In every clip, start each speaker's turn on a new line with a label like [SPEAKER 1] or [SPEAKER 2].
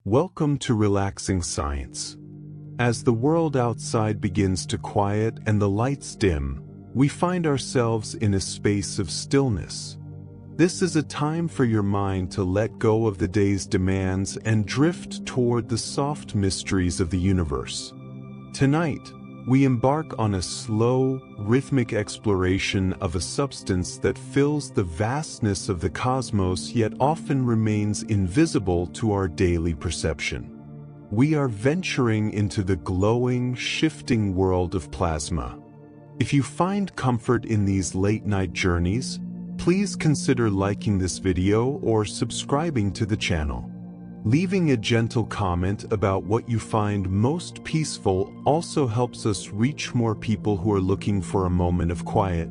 [SPEAKER 1] Welcome to Relaxing Science. As the world outside begins to quiet and the lights dim, we find ourselves in a space of stillness. This is a time for your mind to let go of the day's demands and drift toward the soft mysteries of the universe. Tonight, we embark on a slow, rhythmic exploration of a substance that fills the vastness of the cosmos yet often remains invisible to our daily perception. We are venturing into the glowing, shifting world of plasma. If you find comfort in these late-night journeys, please consider liking this video or subscribing to the channel. Leaving a gentle comment about what you find most peaceful also helps us reach more people who are looking for a moment of quiet.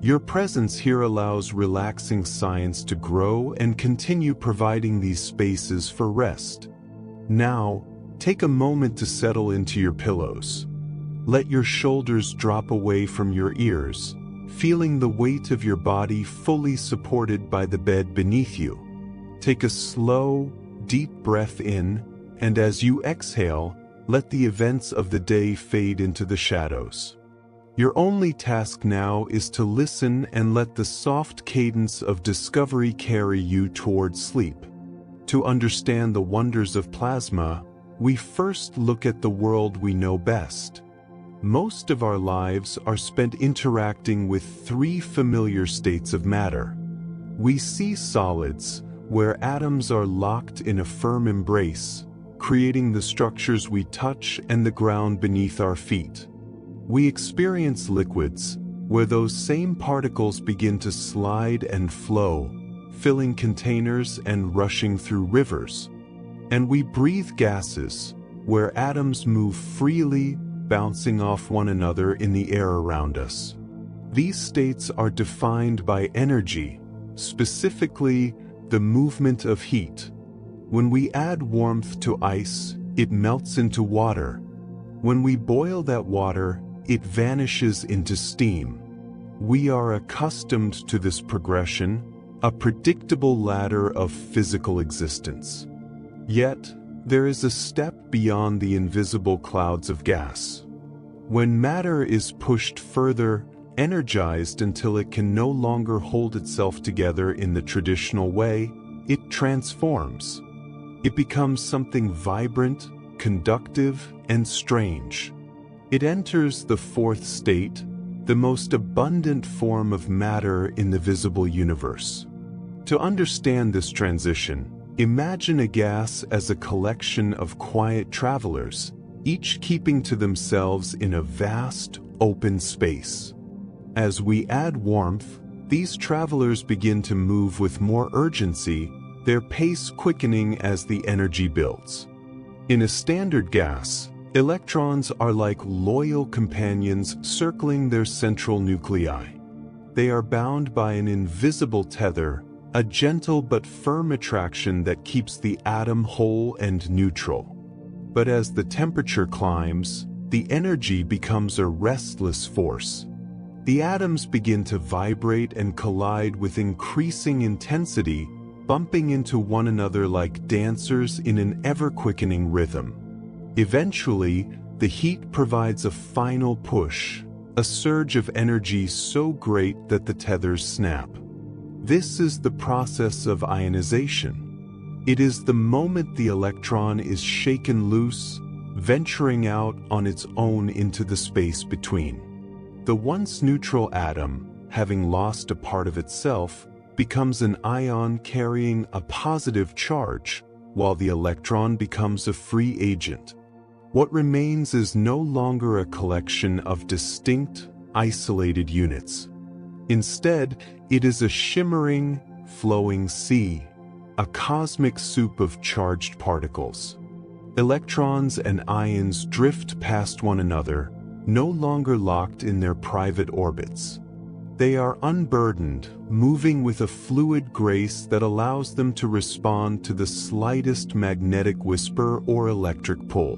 [SPEAKER 1] Your presence here allows Relaxing Science to grow and continue providing these spaces for rest. Now, take a moment to settle into your pillows. Let your shoulders drop away from your ears, feeling the weight of your body fully supported by the bed beneath you. Take a slow, deep breath in, and as you exhale, let the events of the day fade into the shadows. Your only task now is to listen and let the soft cadence of discovery carry you toward sleep. To understand the wonders of plasma, we first look at the world we know best. Most of our lives are spent interacting with three familiar states of matter. We see solids, where atoms are locked in a firm embrace, creating the structures we touch and the ground beneath our feet. We experience liquids, where those same particles begin to slide and flow, filling containers and rushing through rivers. And we breathe gases, where atoms move freely, bouncing off one another in the air around us. These states are defined by energy, specifically the movement of heat. When we add warmth to ice, it melts into water. When we boil that water, it vanishes into steam. We are accustomed to this progression, a predictable ladder of physical existence. Yet, there is a step beyond the invisible clouds of gas. When matter is pushed further, energized until it can no longer hold itself together in the traditional way, it transforms. It becomes something vibrant, conductive, and strange. It enters the fourth state, the most abundant form of matter in the visible universe. To understand this transition, imagine a gas as a collection of quiet travelers, each keeping to themselves in a vast, open space. As we add warmth, these travelers begin to move with more urgency, their pace quickening as the energy builds. In a standard gas, electrons are like loyal companions circling their central nuclei. They are bound by an invisible tether, a gentle but firm attraction that keeps the atom whole and neutral. But as the temperature climbs, the energy becomes a restless force. The atoms begin to vibrate and collide with increasing intensity, bumping into one another like dancers in an ever-quickening rhythm. Eventually, the heat provides a final push, a surge of energy so great that the tethers snap. This is the process of ionization. It is the moment the electron is shaken loose, venturing out on its own into the space between. The once neutral atom, having lost a part of itself, becomes an ion carrying a positive charge, while the electron becomes a free agent. What remains is no longer a collection of distinct, isolated units. Instead, it is a shimmering, flowing sea, a cosmic soup of charged particles. Electrons and ions drift past one another, no longer locked in their private orbits. They are unburdened, moving with a fluid grace that allows them to respond to the slightest magnetic whisper or electric pull.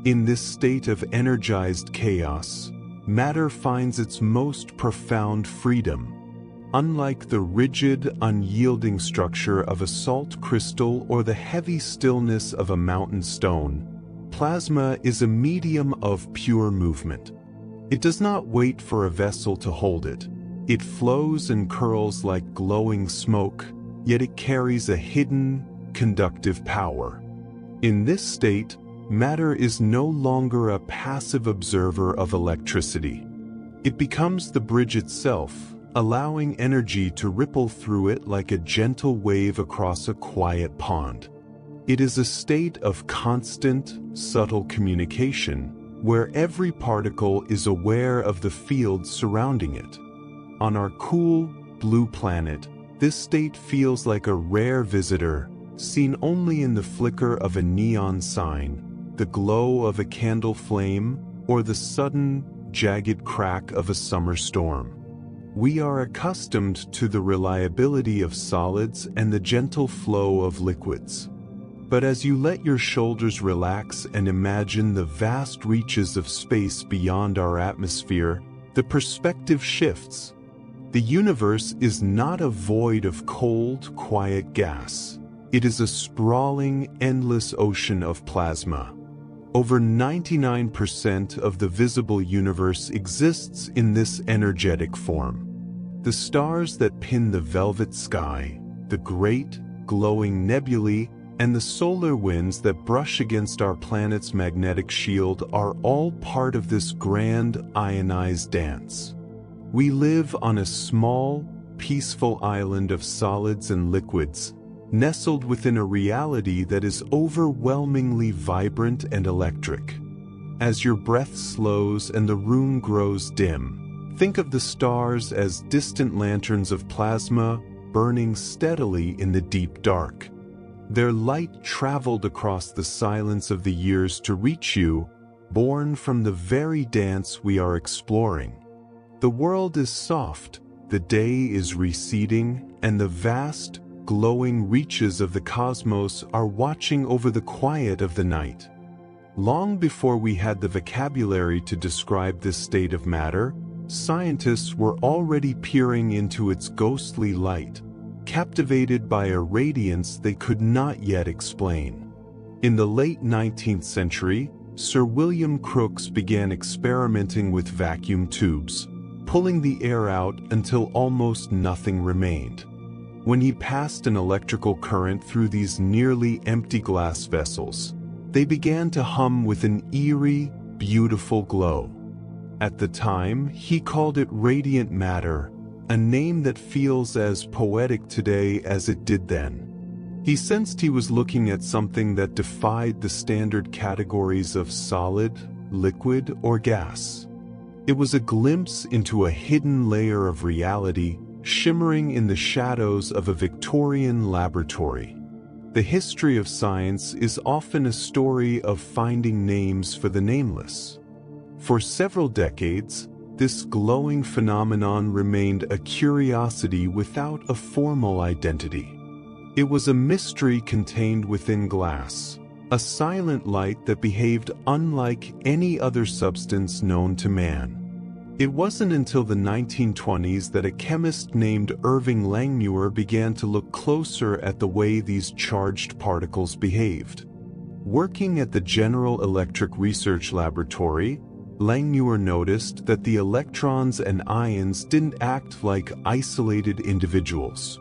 [SPEAKER 1] In this state of energized chaos, matter finds its most profound freedom. Unlike the rigid, unyielding structure of a salt crystal or the heavy stillness of a mountain stone, plasma is a medium of pure movement. It does not wait for a vessel to hold it. It flows and curls like glowing smoke, yet it carries a hidden, conductive power. In this state, matter is no longer a passive observer of electricity. It becomes the bridge itself, allowing energy to ripple through it like a gentle wave across a quiet pond. It is a state of constant, subtle communication, where every particle is aware of the field surrounding it. On our cool, blue planet, this state feels like a rare visitor, seen only in the flicker of a neon sign, the glow of a candle flame, or the sudden, jagged crack of a summer storm. We are accustomed to the reliability of solids and the gentle flow of liquids. But as you let your shoulders relax and imagine the vast reaches of space beyond our atmosphere, the perspective shifts. The universe is not a void of cold, quiet gas. It is a sprawling, endless ocean of plasma. Over 99% of the visible universe exists in this energetic form. The stars that pin the velvet sky, the great, glowing nebulae, and the solar winds that brush against our planet's magnetic shield are all part of this grand, ionized dance. We live on a small, peaceful island of solids and liquids, nestled within a reality that is overwhelmingly vibrant and electric. As your breath slows and the room grows dim, think of the stars as distant lanterns of plasma burning steadily in the deep dark. Their light traveled across the silence of the years to reach you, born from the very dance we are exploring. The world is soft, the day is receding, and the vast, glowing reaches of the cosmos are watching over the quiet of the night. Long before we had the vocabulary to describe this state of matter, scientists were already peering into its ghostly light, captivated by a radiance they could not yet explain. In the late 19th century, Sir William Crookes began experimenting with vacuum tubes, pulling the air out until almost nothing remained. When he passed an electrical current through these nearly empty glass vessels, they began to hum with an eerie, beautiful glow. At the time, he called it radiant matter, a name that feels as poetic today as it did then. He sensed he was looking at something that defied the standard categories of solid, liquid, or gas. It was a glimpse into a hidden layer of reality, shimmering in the shadows of a Victorian laboratory. The history of science is often a story of finding names for the nameless. For several decades, this glowing phenomenon remained a curiosity without a formal identity. It was a mystery contained within glass, a silent light that behaved unlike any other substance known to man. It wasn't until the 1920s that a chemist named Irving Langmuir began to look closer at the way these charged particles behaved. Working at the General Electric Research Laboratory, Langmuir noticed that the electrons and ions didn't act like isolated individuals.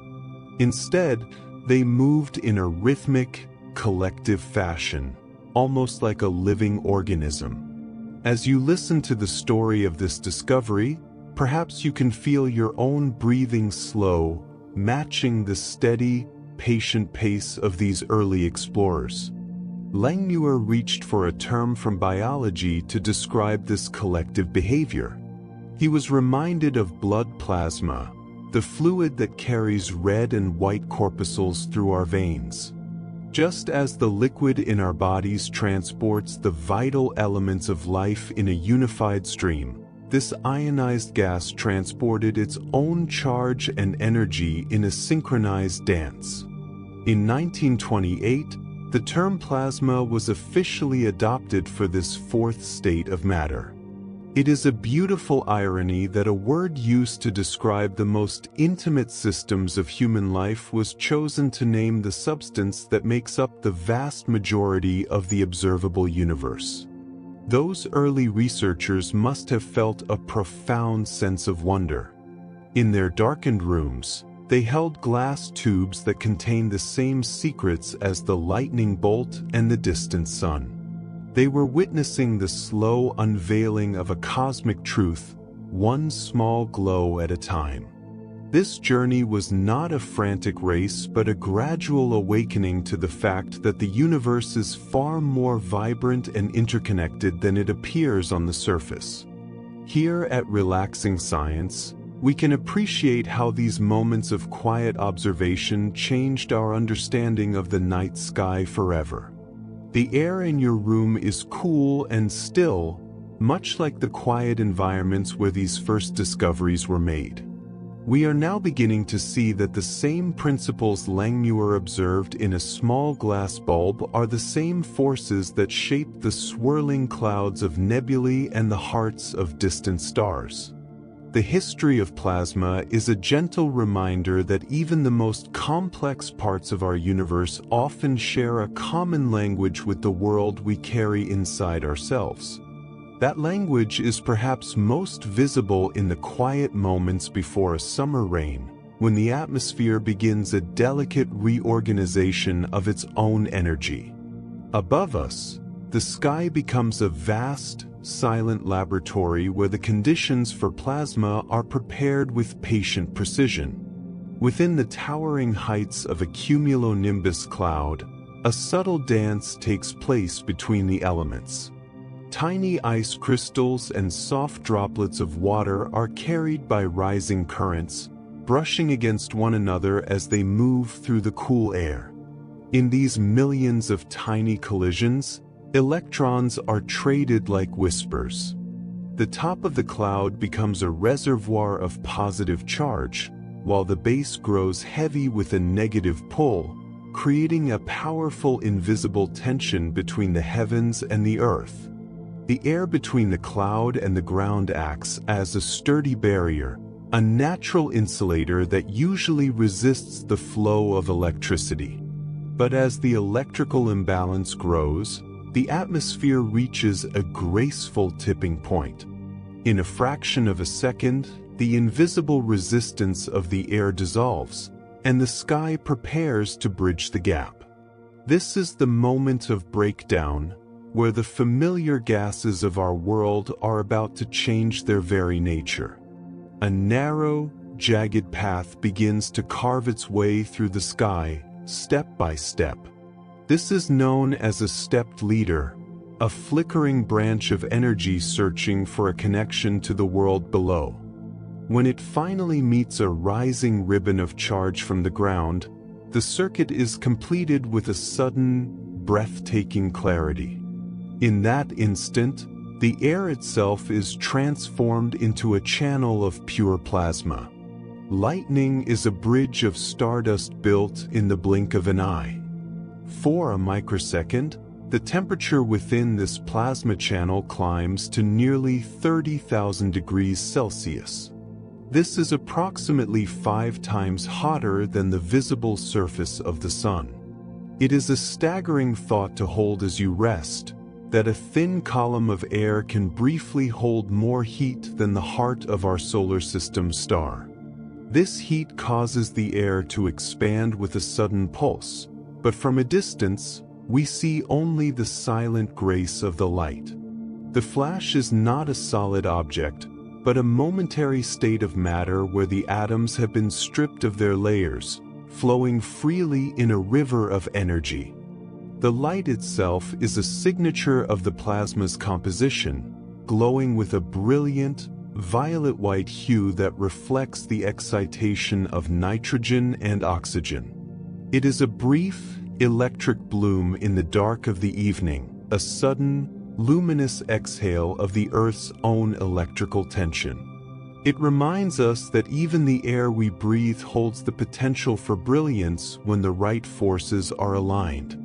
[SPEAKER 1] Instead, they moved in a rhythmic, collective fashion, almost like a living organism. As you listen to the story of this discovery, perhaps you can feel your own breathing slow, matching the steady, patient pace of these early explorers. Langmuir reached for a term from biology to describe this collective behavior. He was reminded of blood plasma, the fluid that carries red and white corpuscles through our veins. Just as the liquid in our bodies transports the vital elements of life in a unified stream, this ionized gas transported its own charge and energy in a synchronized dance. In 1928, the term plasma was officially adopted for this fourth state of matter. It is a beautiful irony that a word used to describe the most intimate systems of human life was chosen to name the substance that makes up the vast majority of the observable universe. Those early researchers must have felt a profound sense of wonder. In their darkened rooms, they held glass tubes that contained the same secrets as the lightning bolt and the distant sun. They were witnessing the slow unveiling of a cosmic truth, one small glow at a time. This journey was not a frantic race but a gradual awakening to the fact that the universe is far more vibrant and interconnected than it appears on the surface. Here at Relaxing Science, we can appreciate how these moments of quiet observation changed our understanding of the night sky forever. The air in your room is cool and still, much like the quiet environments where these first discoveries were made. We are now beginning to see that the same principles Langmuir observed in a small glass bulb are the same forces that shape the swirling clouds of nebulae and the hearts of distant stars. The history of plasma is a gentle reminder that even the most complex parts of our universe often share a common language with the world we carry inside ourselves. That language is perhaps most visible in the quiet moments before a summer rain, when the atmosphere begins a delicate reorganization of its own energy. Above us, the sky becomes a vast, silent laboratory where the conditions for plasma are prepared with patient precision. Within the towering heights of a cumulonimbus cloud, a subtle dance takes place between the elements. Tiny ice crystals and soft droplets of water are carried by rising currents, brushing against one another as they move through the cool air. In these millions of tiny collisions, electrons are traded like whispers. The top of the cloud becomes a reservoir of positive charge, while the base grows heavy with a negative pull, creating a powerful invisible tension between the heavens and the earth. The air between the cloud and the ground acts as a sturdy barrier, a natural insulator that usually resists the flow of electricity. But as the electrical imbalance grows, the atmosphere reaches a graceful tipping point. In a fraction of a second, the invisible resistance of the air dissolves, and the sky prepares to bridge the gap. This is the moment of breakdown, where the familiar gases of our world are about to change their very nature. A narrow, jagged path begins to carve its way through the sky, step by step. This is known as a stepped leader, a flickering branch of energy searching for a connection to the world below. When it finally meets a rising ribbon of charge from the ground, the circuit is completed with a sudden, breathtaking clarity. In that instant, the air itself is transformed into a channel of pure plasma. Lightning is a bridge of stardust built in the blink of an eye. For a microsecond, the temperature within this plasma channel climbs to nearly 30,000 degrees Celsius. This is approximately 5 times hotter than the visible surface of the sun. It is a staggering thought to hold as you rest, that a thin column of air can briefly hold more heat than the heart of our solar system star. This heat causes the air to expand with a sudden pulse, but from a distance, we see only the silent grace of the light. The flash is not a solid object, but a momentary state of matter where the atoms have been stripped of their layers, flowing freely in a river of energy. The light itself is a signature of the plasma's composition, glowing with a brilliant, violet-white hue that reflects the excitation of nitrogen and oxygen. It is a brief, electric bloom in the dark of the evening, a sudden, luminous exhale of the Earth's own electrical tension. It reminds us that even the air we breathe holds the potential for brilliance when the right forces are aligned.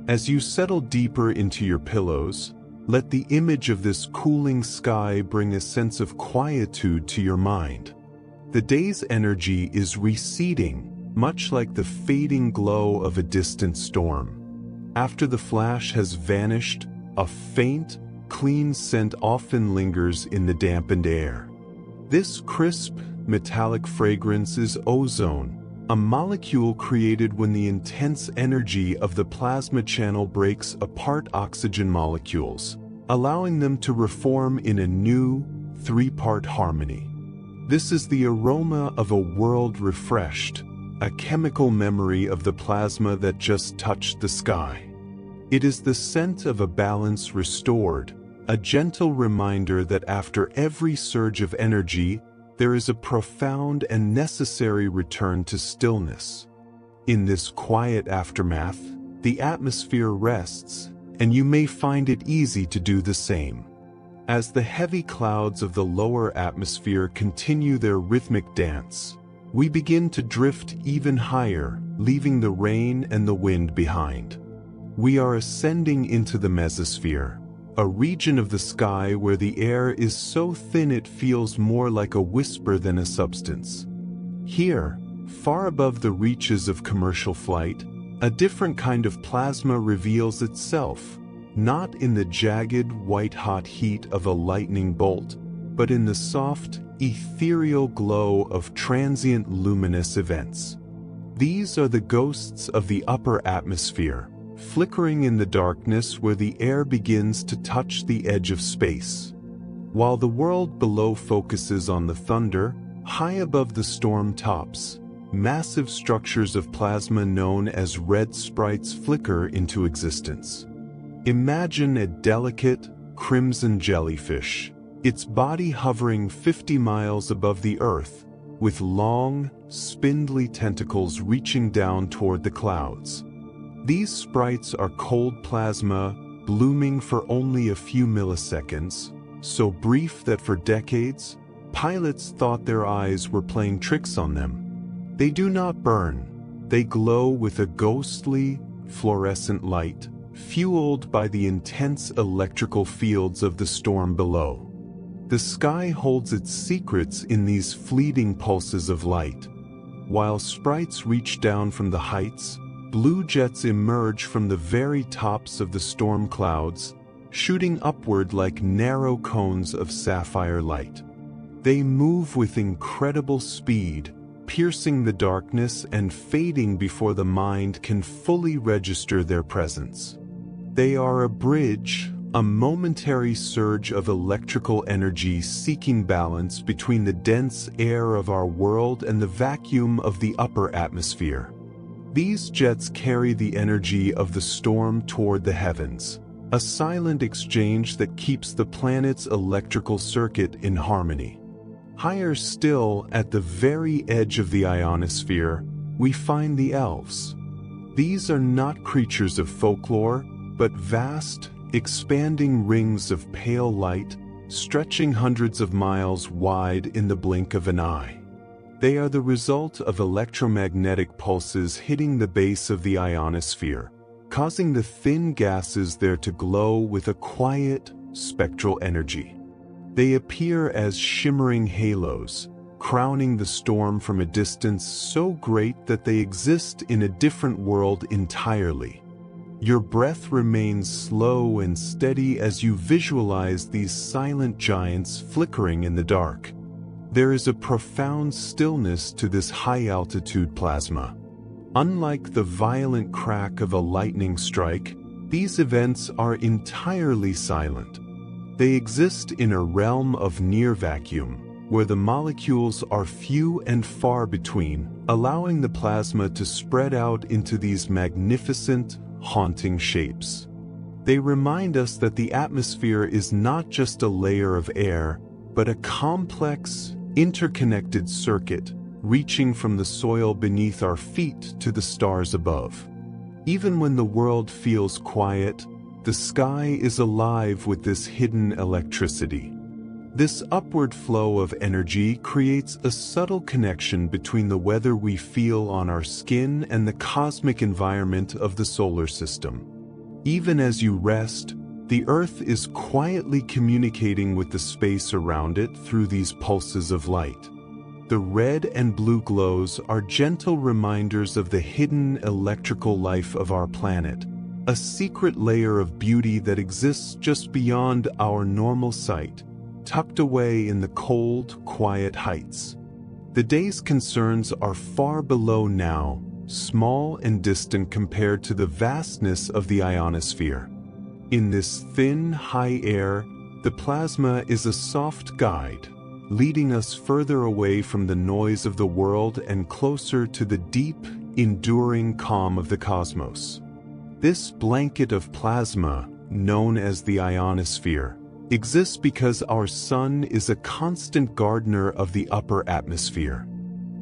[SPEAKER 1] As you settle deeper into your pillows, Let the image of this cooling sky bring a sense of quietude to your mind. The day's energy is receding, much like the fading glow of a distant storm. After the flash has vanished, a faint, clean scent often lingers in the dampened air. This crisp, metallic fragrance is ozone, a molecule created when the intense energy of the plasma channel breaks apart oxygen molecules, allowing them to reform in a new, three-part harmony. This is the aroma of a world refreshed, a chemical memory of the plasma that just touched the sky. It is the scent of a balance restored, a gentle reminder that after every surge of energy, there is a profound and necessary return to stillness. In this quiet aftermath, the atmosphere rests, and you may find it easy to do the same. As the heavy clouds of the lower atmosphere continue their rhythmic dance, we begin to drift even higher, leaving the rain and the wind behind. We are ascending into the mesosphere, a region of the sky where the air is so thin it feels more like a whisper than a substance. Here, far above the reaches of commercial flight, a different kind of plasma reveals itself, not in the jagged, white-hot heat of a lightning bolt, but in the soft, ethereal glow of transient luminous events. These are the ghosts of the upper atmosphere, flickering in the darkness where the air begins to touch the edge of space. While the world below focuses on the thunder, high above the storm tops, massive structures of plasma known as red sprites flicker into existence. Imagine a delicate, crimson jellyfish, its body hovering 50 miles above the Earth, with long, spindly tentacles reaching down toward the clouds. These sprites are cold plasma, blooming for only a few milliseconds, so brief that for decades, pilots thought their eyes were playing tricks on them. They do not burn. They glow with a ghostly, fluorescent light, fueled by the intense electrical fields of the storm below. The sky holds its secrets in these fleeting pulses of light. While sprites reach down from the heights, blue jets emerge from the very tops of the storm clouds, shooting upward like narrow cones of sapphire light. They move with incredible speed, piercing the darkness and fading before the mind can fully register their presence. They are a bridge, a momentary surge of electrical energy seeking balance between the dense air of our world and the vacuum of the upper atmosphere. These jets carry the energy of the storm toward the heavens, a silent exchange that keeps the planet's electrical circuit in harmony. Higher still, at the very edge of the ionosphere, we find the elves. These are not creatures of folklore, but vast, expanding rings of pale light, stretching hundreds of miles wide in the blink of an eye. They are the result of electromagnetic pulses hitting the base of the ionosphere, causing the thin gases there to glow with a quiet, spectral energy. They appear as shimmering halos, crowning the storm from a distance so great that they exist in a different world entirely. Your breath remains slow and steady as you visualize these silent giants flickering in the dark. There is a profound stillness to this high-altitude plasma. Unlike the violent crack of a lightning strike, these events are entirely silent. They exist in a realm of near vacuum, where the molecules are few and far between, allowing the plasma to spread out into these magnificent, haunting shapes. They remind us that the atmosphere is not just a layer of air, but a complex, interconnected circuit, reaching from the soil beneath our feet to the stars above. Even when the world feels quiet, the sky is alive with this hidden electricity. This upward flow of energy creates a subtle connection between the weather we feel on our skin and the cosmic environment of the solar system. Even as you rest, The Earth is quietly communicating with the space around it through these pulses of light. The red and blue glows are gentle reminders of the hidden electrical life of our planet, a secret layer of beauty that exists just beyond our normal sight, tucked away in the cold, quiet heights. The day's concerns are far below now, small and distant compared to the vastness of the ionosphere. In this thin, high air, the plasma is a soft guide, leading us further away from the noise of the world and closer to the deep, enduring calm of the cosmos. This blanket of plasma, known as the ionosphere, exists because our sun is a constant gardener of the upper atmosphere.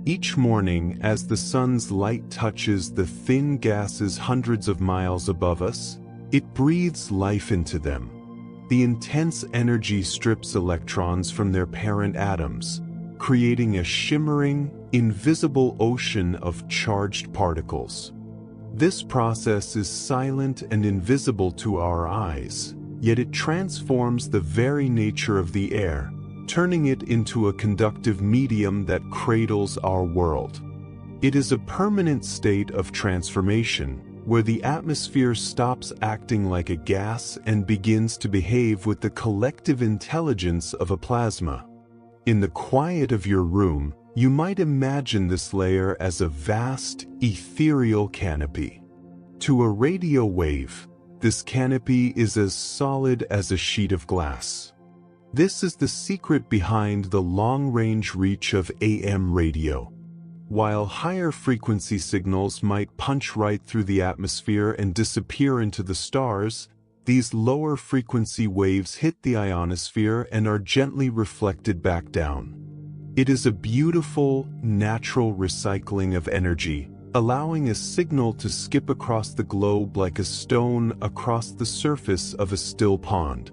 [SPEAKER 1] Each morning, as the sun's light touches the thin gases hundreds of miles above us, it breathes life into them. The intense energy strips electrons from their parent atoms, creating a shimmering, invisible ocean of charged particles. This process is silent and invisible to our eyes, yet it transforms the very nature of the air, turning it into a conductive medium that cradles our world. It is a permanent state of transformation, where the atmosphere stops acting like a gas and begins to behave with the collective intelligence of a plasma. In the quiet of your room, you might imagine this layer as a vast, ethereal canopy. To a radio wave, this canopy is as solid as a sheet of glass. This is the secret behind the long-range reach of AM radio. While higher frequency signals might punch right through the atmosphere and disappear into the stars, these lower frequency waves hit the ionosphere and are gently reflected back down. It is a beautiful, natural recycling of energy, allowing a signal to skip across the globe like a stone across the surface of a still pond.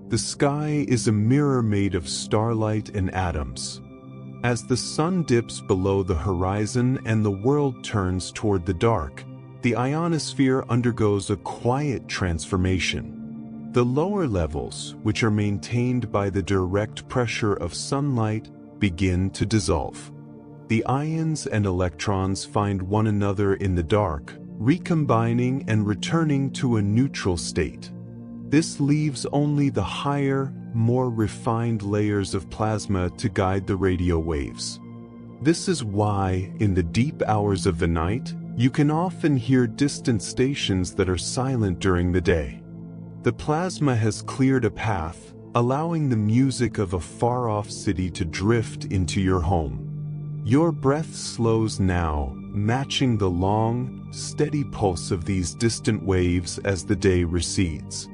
[SPEAKER 1] The sky is a mirror made of starlight and atoms. As the sun dips below the horizon and the world turns toward the dark, the ionosphere undergoes a quiet transformation. The lower levels, which are maintained by the direct pressure of sunlight, begin to dissolve. The ions and electrons find one another in the dark, recombining and returning to a neutral state. This leaves only the higher, more refined layers of plasma to guide the radio waves. This is why, in the deep hours of the night, you can often hear distant stations that are silent during the day. The plasma has cleared a path, allowing the music of a far-off city to drift into your home. Your breath slows now, matching the long, steady pulse of these distant waves as the day recedes.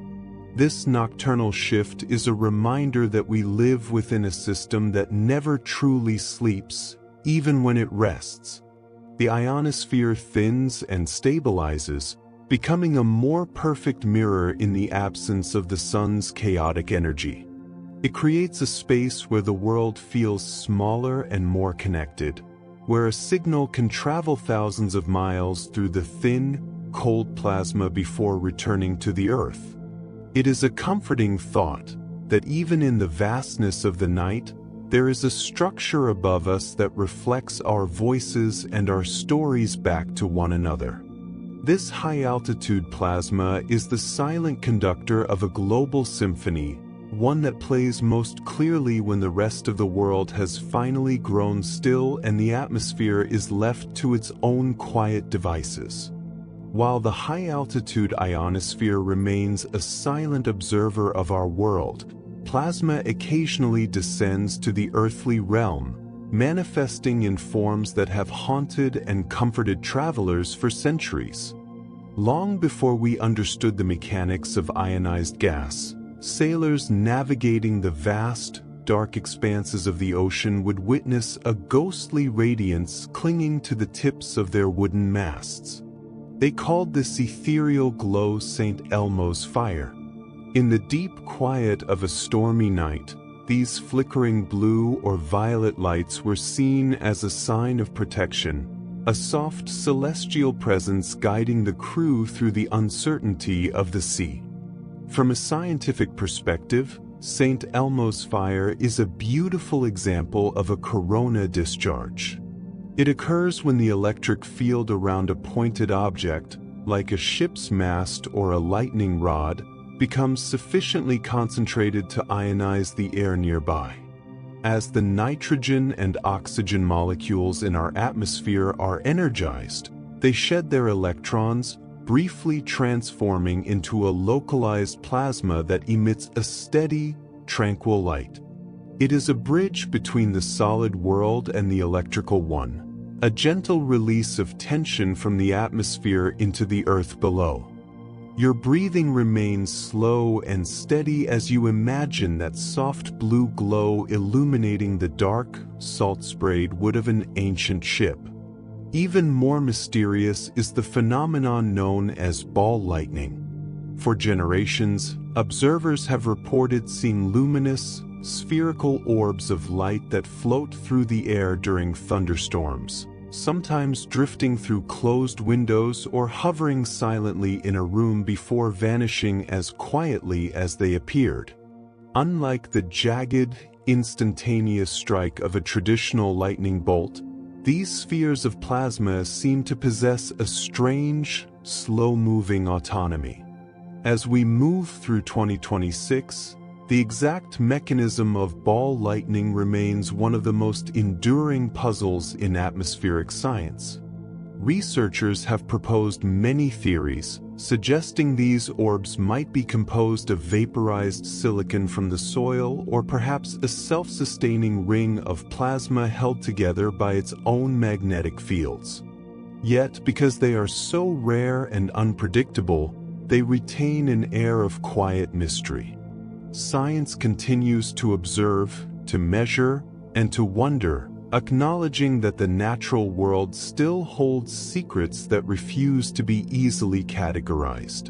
[SPEAKER 1] This nocturnal shift is a reminder that we live within a system that never truly sleeps, even when it rests. The ionosphere thins and stabilizes, becoming a more perfect mirror in the absence of the sun's chaotic energy. It creates a space where the world feels smaller and more connected, where a signal can travel thousands of miles through the thin, cold plasma before returning to the Earth. It is a comforting thought that even in the vastness of the night, there is a structure above us that reflects our voices and our stories back to one another. This high-altitude plasma is the silent conductor of a global symphony, one that plays most clearly when the rest of the world has finally grown still and the atmosphere is left to its own quiet devices. While the high-altitude ionosphere remains a silent observer of our world, plasma occasionally descends to the earthly realm, manifesting in forms that have haunted and comforted travelers for centuries. Long before we understood the mechanics of ionized gas, sailors navigating the vast, dark expanses of the ocean would witness a ghostly radiance clinging to the tips of their wooden masts. They called this ethereal glow St. Elmo's fire. In the deep quiet of a stormy night, these flickering blue or violet lights were seen as a sign of protection, a soft celestial presence guiding the crew through the uncertainty of the sea. From a scientific perspective, St. Elmo's fire is a beautiful example of a corona discharge. It occurs when the electric field around a pointed object, like a ship's mast or a lightning rod, becomes sufficiently concentrated to ionize the air nearby. As the nitrogen and oxygen molecules in our atmosphere are energized, they shed their electrons, briefly transforming into a localized plasma that emits a steady, tranquil light. It is a bridge between the solid world and the electrical one, a gentle release of tension from the atmosphere into the earth below. Your breathing remains slow and steady as you imagine that soft blue glow illuminating the dark, salt-sprayed wood of an ancient ship. Even more mysterious is the phenomenon known as ball lightning. For generations, observers have reported seeing luminous, spherical orbs of light that float through the air during thunderstorms, sometimes drifting through closed windows or hovering silently in a room before vanishing as quietly as they appeared. Unlike the jagged, instantaneous strike of a traditional lightning bolt, these spheres of plasma seem to possess a strange, slow-moving autonomy. As we move through 2026, the exact mechanism of ball lightning remains one of the most enduring puzzles in atmospheric science. Researchers have proposed many theories, suggesting these orbs might be composed of vaporized silicon from the soil or perhaps a self-sustaining ring of plasma held together by its own magnetic fields. Yet, because they are so rare and unpredictable, they retain an air of quiet mystery. Science continues to observe, to measure, and to wonder, acknowledging that the natural world still holds secrets that refuse to be easily categorized.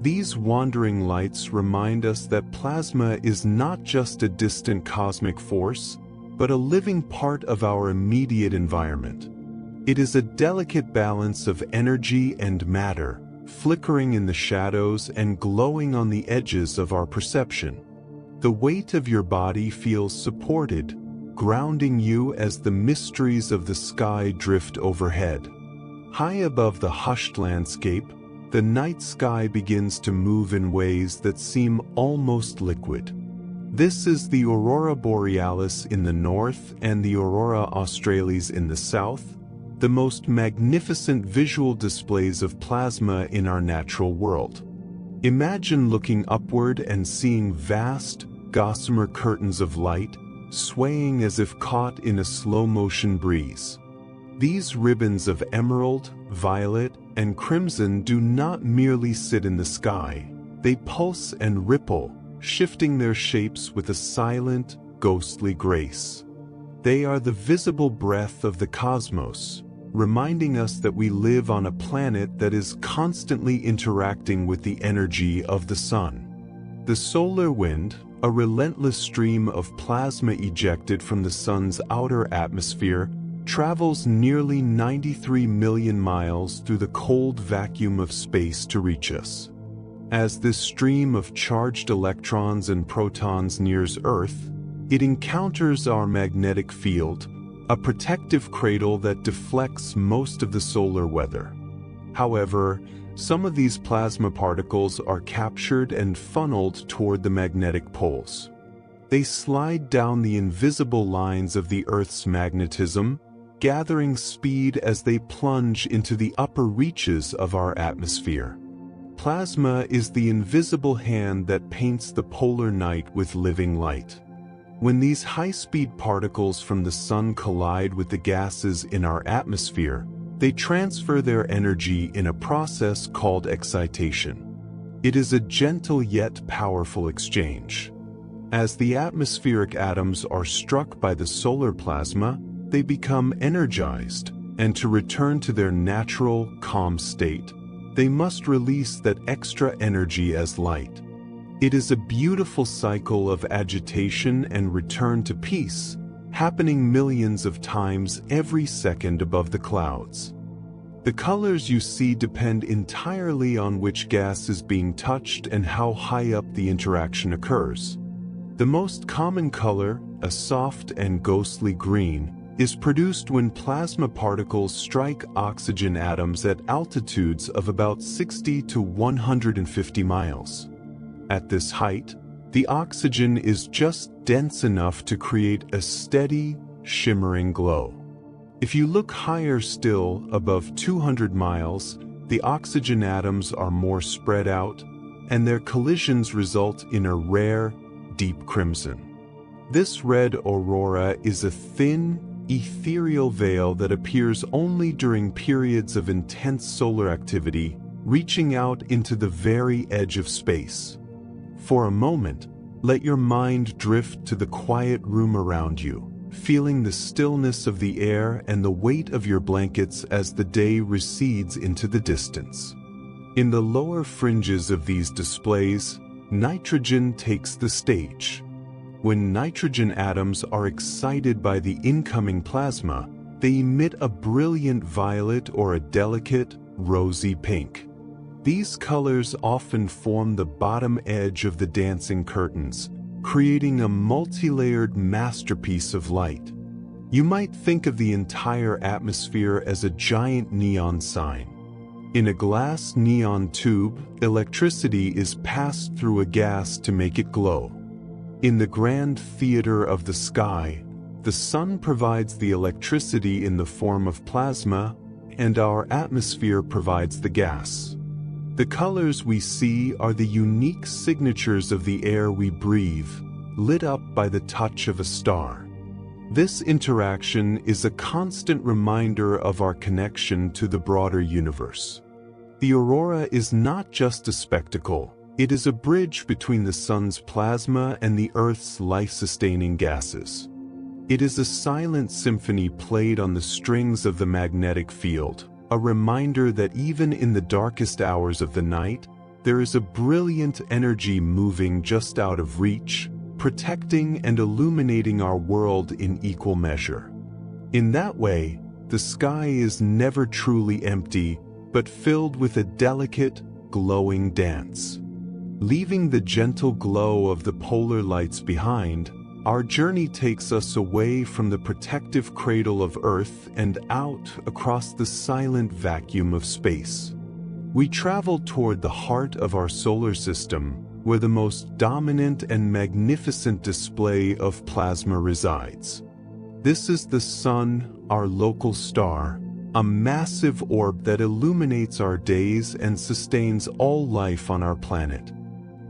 [SPEAKER 1] These wandering lights remind us that plasma is not just a distant cosmic force, but a living part of our immediate environment. It is a delicate balance of energy and matter, flickering in the shadows and glowing on the edges of our perception. The weight of your body feels supported, grounding you as the mysteries of the sky drift overhead. High above the hushed landscape, the night sky begins to move in ways that seem almost liquid. This is the aurora borealis in the north and the aurora australis in the south, the most magnificent visual displays of plasma in our natural world. Imagine looking upward and seeing vast, gossamer curtains of light, swaying as if caught in a slow-motion breeze. These ribbons of emerald, violet, and crimson do not merely sit in the sky. They pulse and ripple, shifting their shapes with a silent, ghostly grace. They are the visible breath of the cosmos, reminding us that we live on a planet that is constantly interacting with the energy of the sun. The solar wind, a relentless stream of plasma ejected from the sun's outer atmosphere, travels nearly 93 million miles through the cold vacuum of space to reach us. As this stream of charged electrons and protons nears Earth, it encounters our magnetic field, a protective cradle that deflects most of the solar weather. However, some of these plasma particles are captured and funneled toward the magnetic poles. They slide down the invisible lines of the Earth's magnetism, gathering speed as they plunge into the upper reaches of our atmosphere. Plasma is the invisible hand that paints the polar night with living light. When these high-speed particles from the sun collide with the gases in our atmosphere, they transfer their energy in a process called excitation. It is a gentle yet powerful exchange. As the atmospheric atoms are struck by the solar plasma, they become energized, and to return to their natural, calm state, they must release that extra energy as light. It is a beautiful cycle of agitation and return to peace, happening millions of times every second above the clouds. The colors you see depend entirely on which gas is being touched and how high up the interaction occurs. The most common color, a soft and ghostly green, is produced when plasma particles strike oxygen atoms at altitudes of about 60 to 150 miles. At this height, the oxygen is just dense enough to create a steady, shimmering glow. If you look higher still, above 200 miles, the oxygen atoms are more spread out, and their collisions result in a rare, deep crimson. This red aurora is a thin, ethereal veil that appears only during periods of intense solar activity, reaching out into the very edge of space. For a moment, let your mind drift to the quiet room around you, feeling the stillness of the air and the weight of your blankets as the day recedes into the distance. In the lower fringes of these displays, nitrogen takes the stage. When nitrogen atoms are excited by the incoming plasma, they emit a brilliant violet or a delicate, rosy pink. These colors often form the bottom edge of the dancing curtains, creating a multi-layered masterpiece of light. You might think of the entire atmosphere as a giant neon sign. In a glass neon tube, electricity is passed through a gas to make it glow. In the grand theater of the sky, the sun provides the electricity in the form of plasma, and our atmosphere provides the gas. The colors we see are the unique signatures of the air we breathe, lit up by the touch of a star. This interaction is a constant reminder of our connection to the broader universe. The aurora is not just a spectacle. It is a bridge between the sun's plasma and the Earth's life-sustaining gases. It is a silent symphony played on the strings of the magnetic field, a reminder that even in the darkest hours of the night, there is a brilliant energy moving just out of reach, protecting and illuminating our world in equal measure. In that way, the sky is never truly empty, but filled with a delicate, glowing dance. Leaving the gentle glow of the polar lights behind, our journey takes us away from the protective cradle of Earth and out across the silent vacuum of space. We travel toward the heart of our solar system, where the most dominant and magnificent display of plasma resides. This is the Sun, our local star, a massive orb that illuminates our days and sustains all life on our planet.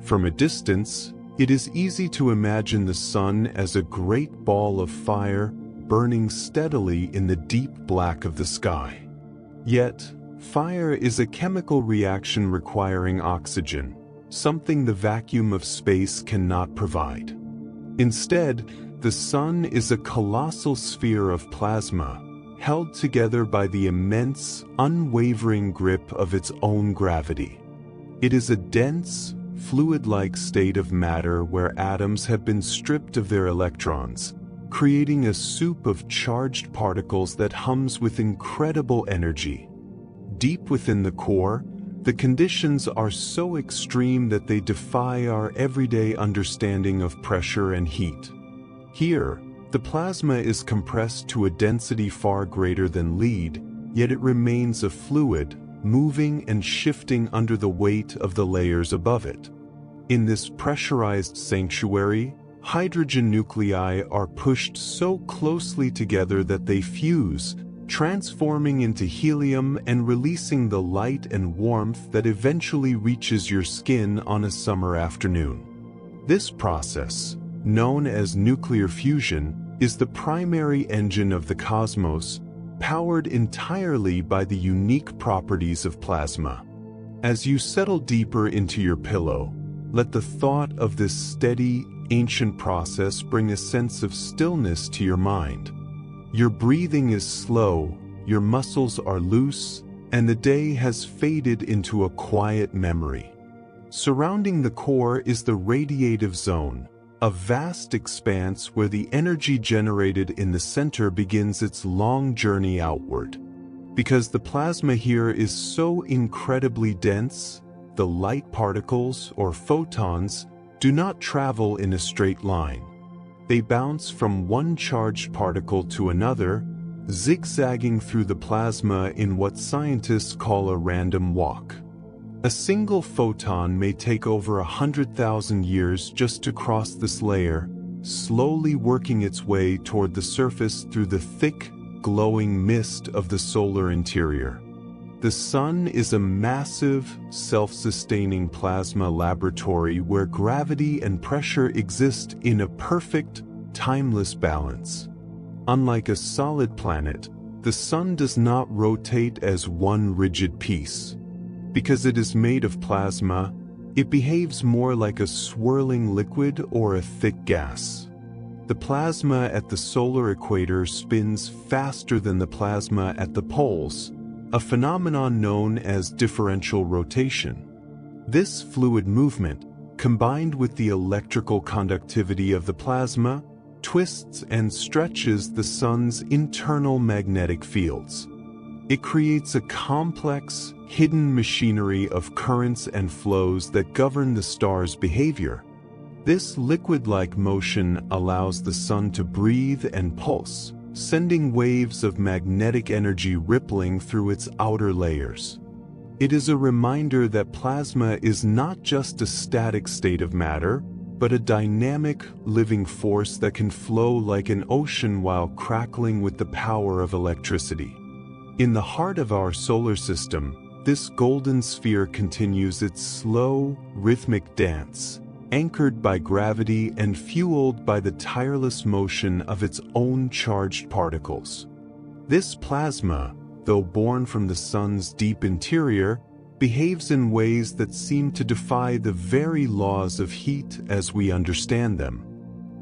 [SPEAKER 1] From a distance, it is easy to imagine the sun as a great ball of fire burning steadily in the deep black of the sky. Yet, fire is a chemical reaction requiring oxygen, something the vacuum of space cannot provide. Instead, the sun is a colossal sphere of plasma, held together by the immense, unwavering grip of its own gravity. It is a dense, fluid-like state of matter where atoms have been stripped of their electrons, creating a soup of charged particles that hums with incredible energy. Deep within the core, the conditions are so extreme that they defy our everyday understanding of pressure and heat. Here, the plasma is compressed to a density far greater than lead, yet it remains a fluid, moving and shifting under the weight of the layers above it. In this pressurized sanctuary, hydrogen nuclei are pushed so closely together that they fuse, transforming into helium and releasing the light and warmth that eventually reaches your skin on a summer afternoon. This process, known as nuclear fusion, is the primary engine of the cosmos, powered entirely by the unique properties of plasma. As you settle deeper into your pillow, let the thought of this steady, ancient process bring a sense of stillness to your mind. Your breathing is slow, your muscles are loose, and the day has faded into a quiet memory. Surrounding the core is the radiative zone, a vast expanse where the energy generated in the center begins its long journey outward. Because the plasma here is so incredibly dense, the light particles, or photons, do not travel in a straight line. They bounce from one charged particle to another, zigzagging through the plasma in what scientists call a random walk. A single photon may take over 100,000 years just to cross this layer, slowly working its way toward the surface through the thick, glowing mist of the solar interior. The Sun is a massive, self-sustaining plasma laboratory where gravity and pressure exist in a perfect, timeless balance. Unlike a solid planet, the Sun does not rotate as one rigid piece. Because it is made of plasma, it behaves more like a swirling liquid or a thick gas. The plasma at the solar equator spins faster than the plasma at the poles, a phenomenon known as differential rotation. This fluid movement, combined with the electrical conductivity of the plasma, twists and stretches the Sun's internal magnetic fields. It creates a complex, hidden machinery of currents and flows that govern the star's behavior. This liquid-like motion allows the Sun to breathe and pulse, sending waves of magnetic energy rippling through its outer layers. It is a reminder that plasma is not just a static state of matter, but a dynamic, living force that can flow like an ocean while crackling with the power of electricity. In the heart of our solar system, this golden sphere continues its slow, rhythmic dance, anchored by gravity and fueled by the tireless motion of its own charged particles. This plasma, though born from the Sun's deep interior, behaves in ways that seem to defy the very laws of heat as we understand them.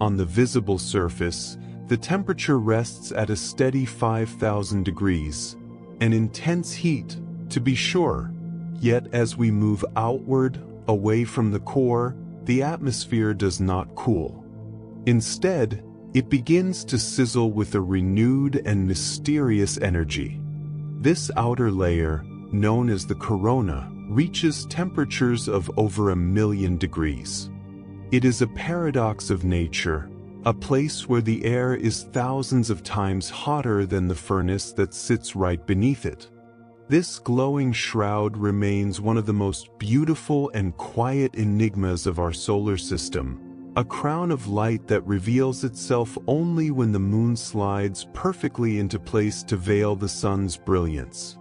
[SPEAKER 1] On the visible surface, the temperature rests at a steady 5,000 degrees, an intense heat, to be sure. Yet as we move outward, away from the core, the atmosphere does not cool. Instead, it begins to sizzle with a renewed and mysterious energy. This outer layer, known as the corona, reaches temperatures of over 1,000,000 degrees. It is a paradox of nature, a place where the air is thousands of times hotter than the furnace that sits right beneath it. This glowing shroud remains one of the most beautiful and quiet enigmas of our solar system, a crown of light that reveals itself only when the moon slides perfectly into place to veil the Sun's brilliance.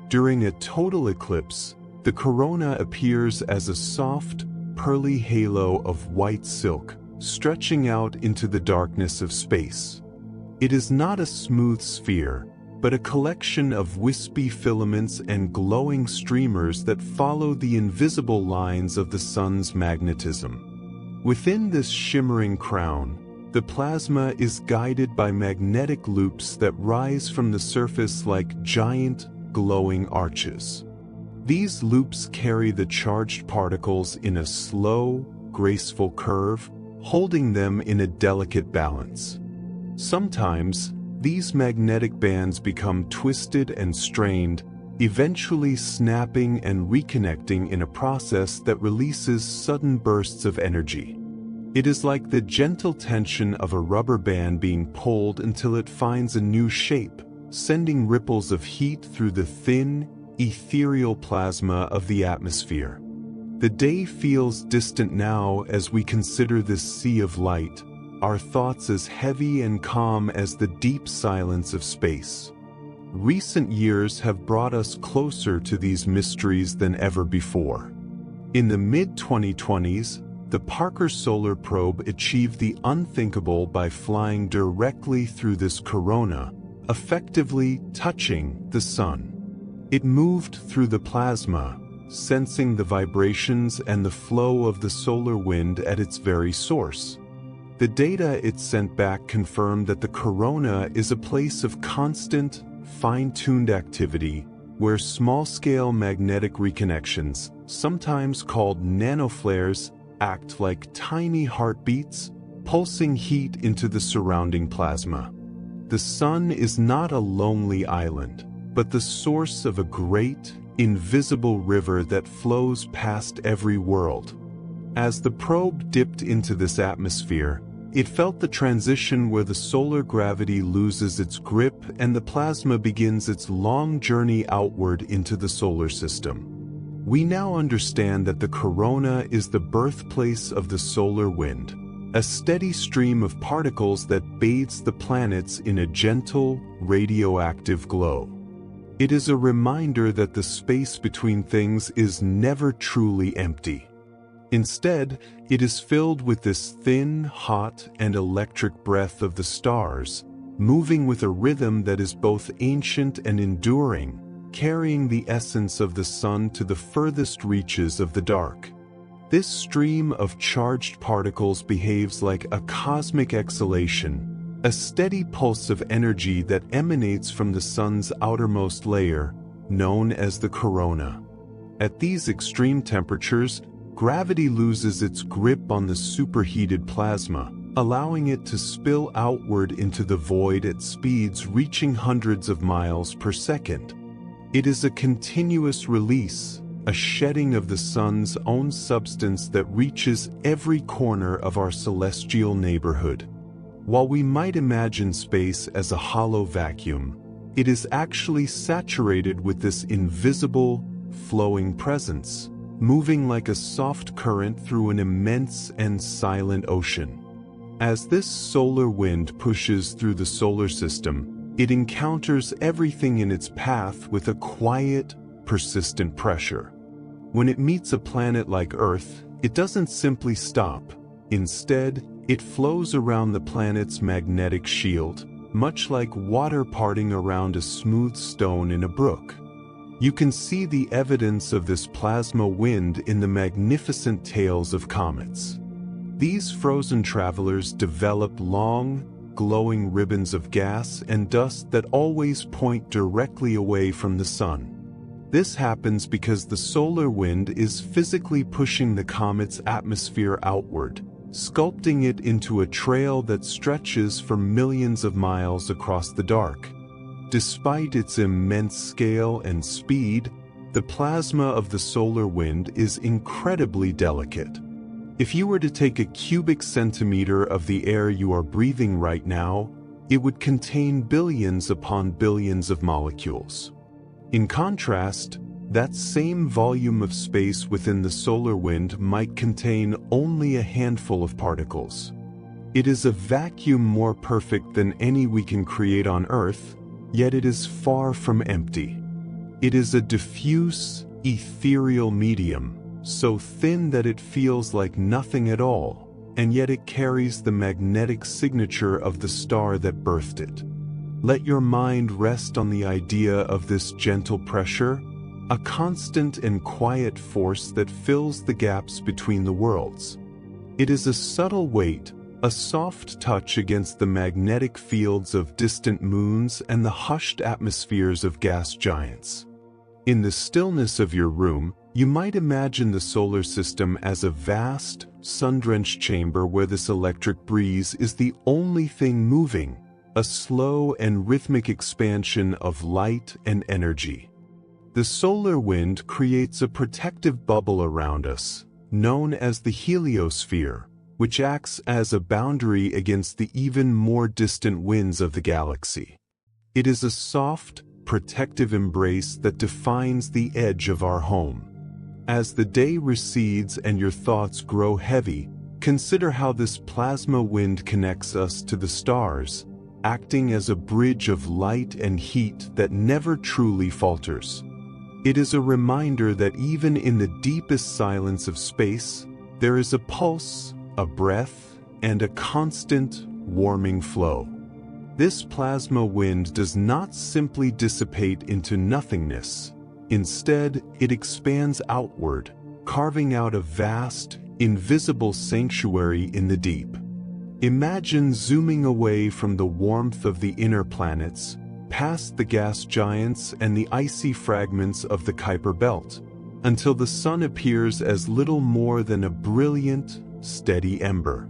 [SPEAKER 1] During a total eclipse, the corona appears as a soft, pearly halo of white silk, stretching out into the darkness of space. It is not a smooth sphere, but a collection of wispy filaments and glowing streamers that follow the invisible lines of the Sun's magnetism. Within this shimmering crown, the plasma is guided by magnetic loops that rise from the surface like giant, glowing arches. These loops carry the charged particles in a slow, graceful curve, holding them in a delicate balance. Sometimes, these magnetic bands become twisted and strained, eventually snapping and reconnecting in a process that releases sudden bursts of energy. It is like the gentle tension of a rubber band being pulled until it finds a new shape, sending ripples of heat through the thin, ethereal plasma of the atmosphere. The day feels distant now as we consider this sea of light, our thoughts as heavy and calm as the deep silence of space. Recent years have brought us closer to these mysteries than ever before. In the mid-2020s, the Parker Solar Probe achieved the unthinkable by flying directly through this corona, effectively touching the Sun. It moved through the plasma, sensing the vibrations and the flow of the solar wind at its very source. The data it sent back confirmed that the corona is a place of constant, fine-tuned activity where small-scale magnetic reconnections, sometimes called nanoflares, act like tiny heartbeats, pulsing heat into the surrounding plasma. The Sun is not a lonely island. but the source of a great, invisible river that flows past every world. As the probe dipped into this atmosphere, it felt the transition where the solar gravity loses its grip and the plasma begins its long journey outward into the solar system. We now understand that the corona is the birthplace of the solar wind, a steady stream of particles that bathes the planets in a gentle, radioactive glow. It is a reminder that the space between things is never truly empty. Instead, it is filled with this thin, hot, and electric breath of the stars, moving with a rhythm that is both ancient and enduring, carrying the essence of the sun to the furthest reaches of the dark. This stream of charged particles behaves like a cosmic exhalation, a steady pulse of energy that emanates from the sun's outermost layer, known as the corona. At these extreme temperatures, gravity loses its grip on the superheated plasma, allowing it to spill outward into the void at speeds reaching hundreds of miles per second. It is a continuous release, a shedding of the sun's own substance that reaches every corner of our celestial neighborhood. While we might imagine space as a hollow vacuum, it is actually saturated with this invisible, flowing presence, moving like a soft current through an immense and silent ocean. As this solar wind pushes through the solar system, it encounters everything in its path with a quiet, persistent pressure. When it meets a planet like Earth, it doesn't simply stop. Instead, it flows around the planet's magnetic shield, much like water parting around a smooth stone in a brook. You can see the evidence of this plasma wind in the magnificent tails of comets. These frozen travelers develop long, glowing ribbons of gas and dust that always point directly away from the sun. This happens because the solar wind is physically pushing the comet's atmosphere outward, sculpting it into a trail that stretches for millions of miles across the dark. Despite its immense scale and speed, the plasma of the solar wind is incredibly delicate. If you were to take a cubic centimeter of the air you are breathing right now, it would contain billions upon billions of molecules. In contrast, that same volume of space within the solar wind might contain only a handful of particles. It is a vacuum more perfect than any we can create on Earth, yet it is far from empty. It is a diffuse, ethereal medium, so thin that it feels like nothing at all, and yet it carries the magnetic signature of the star that birthed it. Let your mind rest on the idea of this gentle pressure, a constant and quiet force that fills the gaps between the worlds. It is a subtle weight, a soft touch against the magnetic fields of distant moons and the hushed atmospheres of gas giants. In the stillness of your room, you might imagine the solar system as a vast, sun-drenched chamber where this electric breeze is the only thing moving, a slow and rhythmic expansion of light and energy. The solar wind creates a protective bubble around us, known as the heliosphere, which acts as a boundary against the even more distant winds of the galaxy. It is a soft, protective embrace that defines the edge of our home. As the day recedes and your thoughts grow heavy, consider how this plasma wind connects us to the stars, acting as a bridge of light and heat that never truly falters. It is a reminder that even in the deepest silence of space, there is a pulse, a breath, and a constant, warming flow. This plasma wind does not simply dissipate into nothingness. Instead, it expands outward, carving out a vast, invisible sanctuary in the deep. Imagine zooming away from the warmth of the inner planets, past the gas giants and the icy fragments of the Kuiper Belt, until the sun appears as little more than a brilliant, steady ember.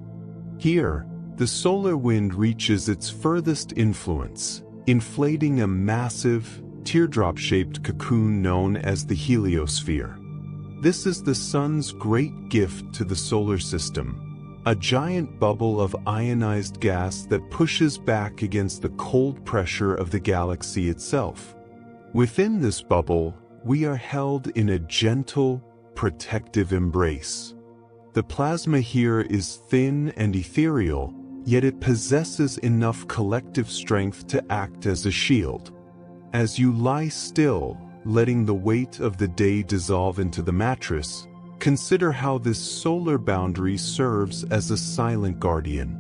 [SPEAKER 1] Here, the solar wind reaches its furthest influence, inflating a massive, teardrop-shaped cocoon known as the heliosphere. This is the Sun's great gift to the solar system, a giant bubble of ionized gas that pushes back against the cold pressure of the galaxy itself. Within this bubble, we are held in a gentle, protective embrace. The plasma here is thin and ethereal, yet it possesses enough collective strength to act as a shield. As you lie still, letting the weight of the day dissolve into the mattress, consider how this solar boundary serves as a silent guardian.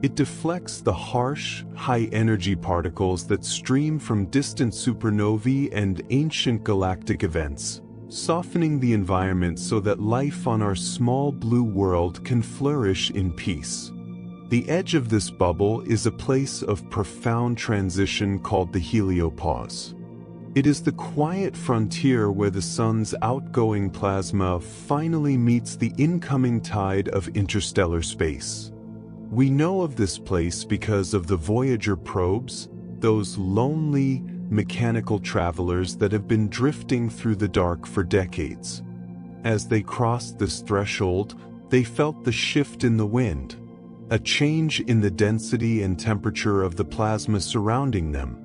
[SPEAKER 1] It deflects the harsh, high-energy particles that stream from distant supernovae and ancient galactic events, softening the environment so that life on our small blue world can flourish in peace. The edge of this bubble is a place of profound transition called the heliopause. It is the quiet frontier where the Sun's outgoing plasma finally meets the incoming tide of interstellar space. We know of this place because of the Voyager probes, those lonely, mechanical travelers that have been drifting through the dark for decades. As they crossed this threshold, they felt the shift in the wind, a change in the density and temperature of the plasma surrounding them.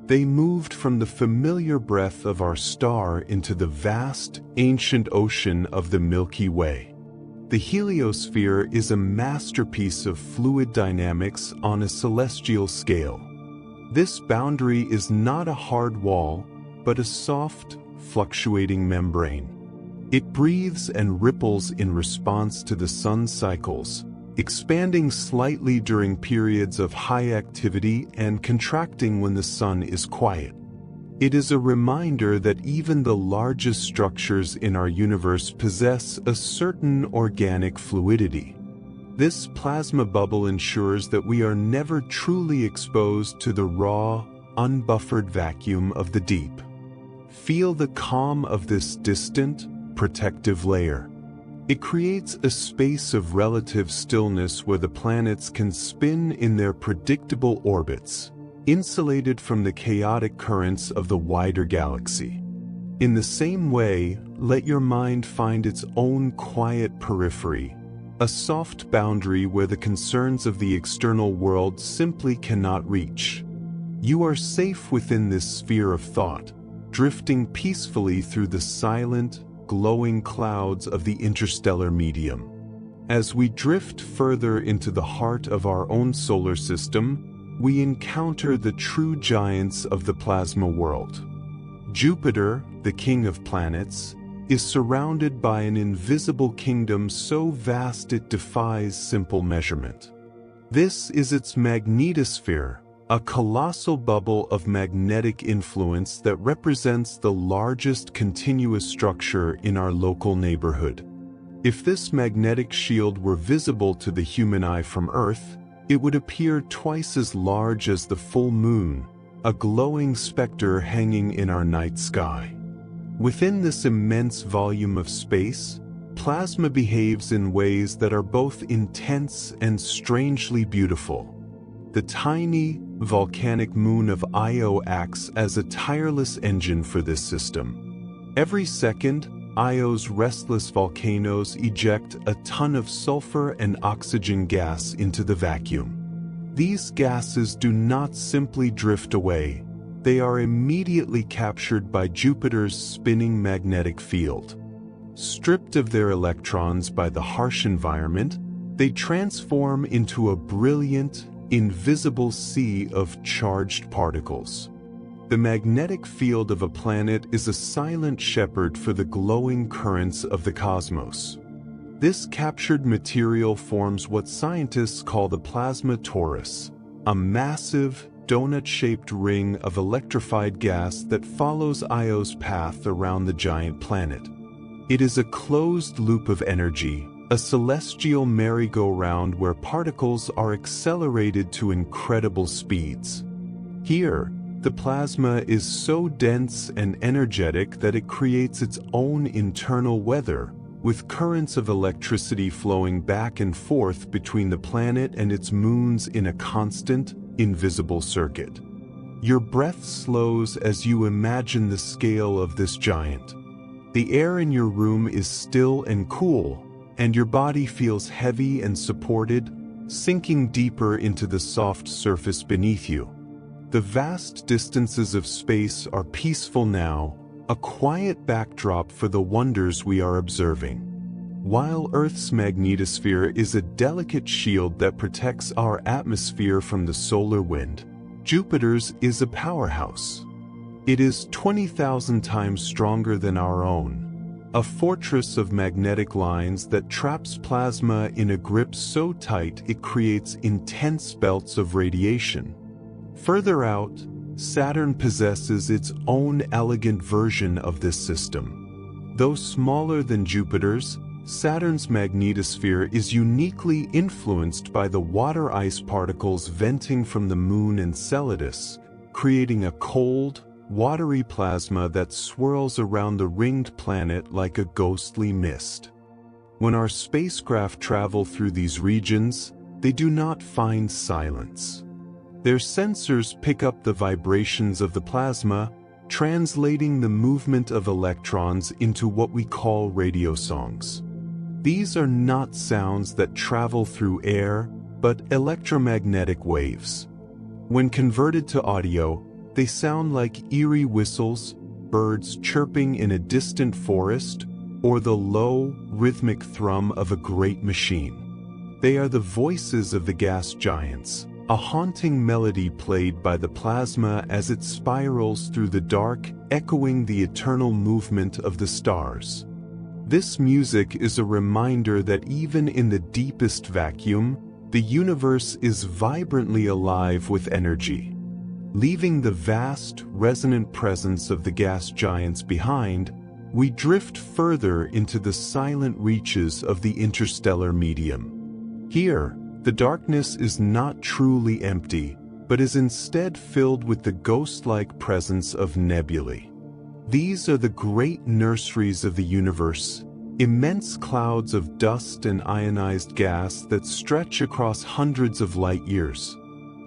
[SPEAKER 1] They moved from the familiar breath of our star into the vast, ancient ocean of the Milky Way. The heliosphere is a masterpiece of fluid dynamics on a celestial scale. This boundary is not a hard wall, but a soft, fluctuating membrane. It breathes and ripples in response to the sun's cycles, expanding slightly during periods of high activity and contracting when the sun is quiet. It is a reminder that even the largest structures in our universe possess a certain organic fluidity. This plasma bubble ensures that we are never truly exposed to the raw, unbuffered vacuum of the deep. Feel the calm of this distant, protective layer. It creates a space of relative stillness where the planets can spin in their predictable orbits, insulated from the chaotic currents of the wider galaxy. In the same way, let your mind find its own quiet periphery, a soft boundary where the concerns of the external world simply cannot reach. You are safe within this sphere of thought, drifting peacefully through the silent, glowing clouds of the interstellar medium. As we drift further into the heart of our own solar system, we encounter the true giants of the plasma world. Jupiter, the king of planets, is surrounded by an invisible kingdom so vast it defies simple measurement. This is its magnetosphere, a colossal bubble of magnetic influence that represents the largest continuous structure in our local neighborhood. If this magnetic shield were visible to the human eye from Earth, it would appear twice as large as the full moon, a glowing specter hanging in our night sky. Within this immense volume of space, plasma behaves in ways that are both intense and strangely beautiful. The tiny, volcanic moon of Io acts as a tireless engine for this system. Every second, Io's restless volcanoes eject a ton of sulfur and oxygen gas into the vacuum. These gases do not simply drift away, they are immediately captured by Jupiter's spinning magnetic field. Stripped of their electrons by the harsh environment, they transform into a brilliant, invisible sea of charged particles. The magnetic field of a planet is a silent shepherd for the glowing currents of the cosmos. This captured material forms what scientists call the plasma torus, a massive, donut-shaped ring of electrified gas that follows Io's path around the giant planet. It is a closed loop of energy, a celestial merry-go-round where particles are accelerated to incredible speeds. Here, the plasma is so dense and energetic that it creates its own internal weather, with currents of electricity flowing back and forth between the planet and its moons in a constant, invisible circuit. Your breath slows as you imagine the scale of this giant. The air in your room is still and cool, and your body feels heavy and supported, sinking deeper into the soft surface beneath you. The vast distances of space are peaceful now, a quiet backdrop for the wonders we are observing. While Earth's magnetosphere is a delicate shield that protects our atmosphere from the solar wind, Jupiter's is a powerhouse. It is 20,000 times stronger than our own, a fortress of magnetic lines that traps plasma in a grip so tight it creates intense belts of radiation. Further out, Saturn possesses its own elegant version of this system. Though smaller than Jupiter's, Saturn's magnetosphere is uniquely influenced by the water ice particles venting from the Moon and Enceladus, creating a cold, watery plasma that swirls around the ringed planet like a ghostly mist. When our spacecraft travel through these regions, they do not find silence. Their sensors pick up the vibrations of the plasma, translating the movement of electrons into what we call radio songs. These are not sounds that travel through air, but electromagnetic waves. When converted to audio, they sound like eerie whistles, birds chirping in a distant forest, or the low, rhythmic thrum of a great machine. They are the voices of the gas giants, a haunting melody played by the plasma as it spirals through the dark, echoing the eternal movement of the stars. This music is a reminder that even in the deepest vacuum, the universe is vibrantly alive with energy. Leaving the vast, resonant presence of the gas giants behind, we drift further into the silent reaches of the interstellar medium. Here, the darkness is not truly empty, but is instead filled with the ghost-like presence of nebulae. These are the great nurseries of the universe, immense clouds of dust and ionized gas that stretch across hundreds of light years.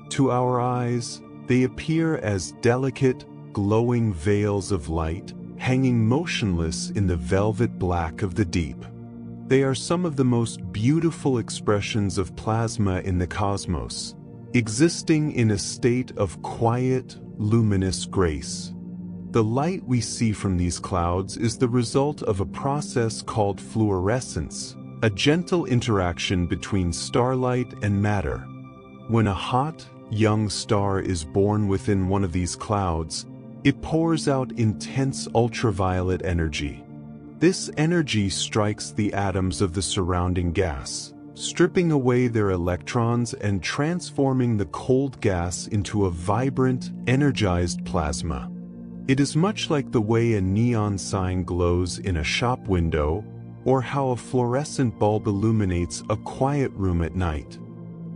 [SPEAKER 1] To our eyes, they appear as delicate, glowing veils of light, hanging motionless in the velvet black of the deep. They are some of the most beautiful expressions of plasma in the cosmos, existing in a state of quiet, luminous grace. The light we see from these clouds is the result of a process called fluorescence, a gentle interaction between starlight and matter. When a hot, young star is born within one of these clouds, it pours out intense ultraviolet energy. This energy strikes the atoms of the surrounding gas, stripping away their electrons and transforming the cold gas into a vibrant, energized plasma. It is much like the way a neon sign glows in a shop window, or how a fluorescent bulb illuminates a quiet room at night.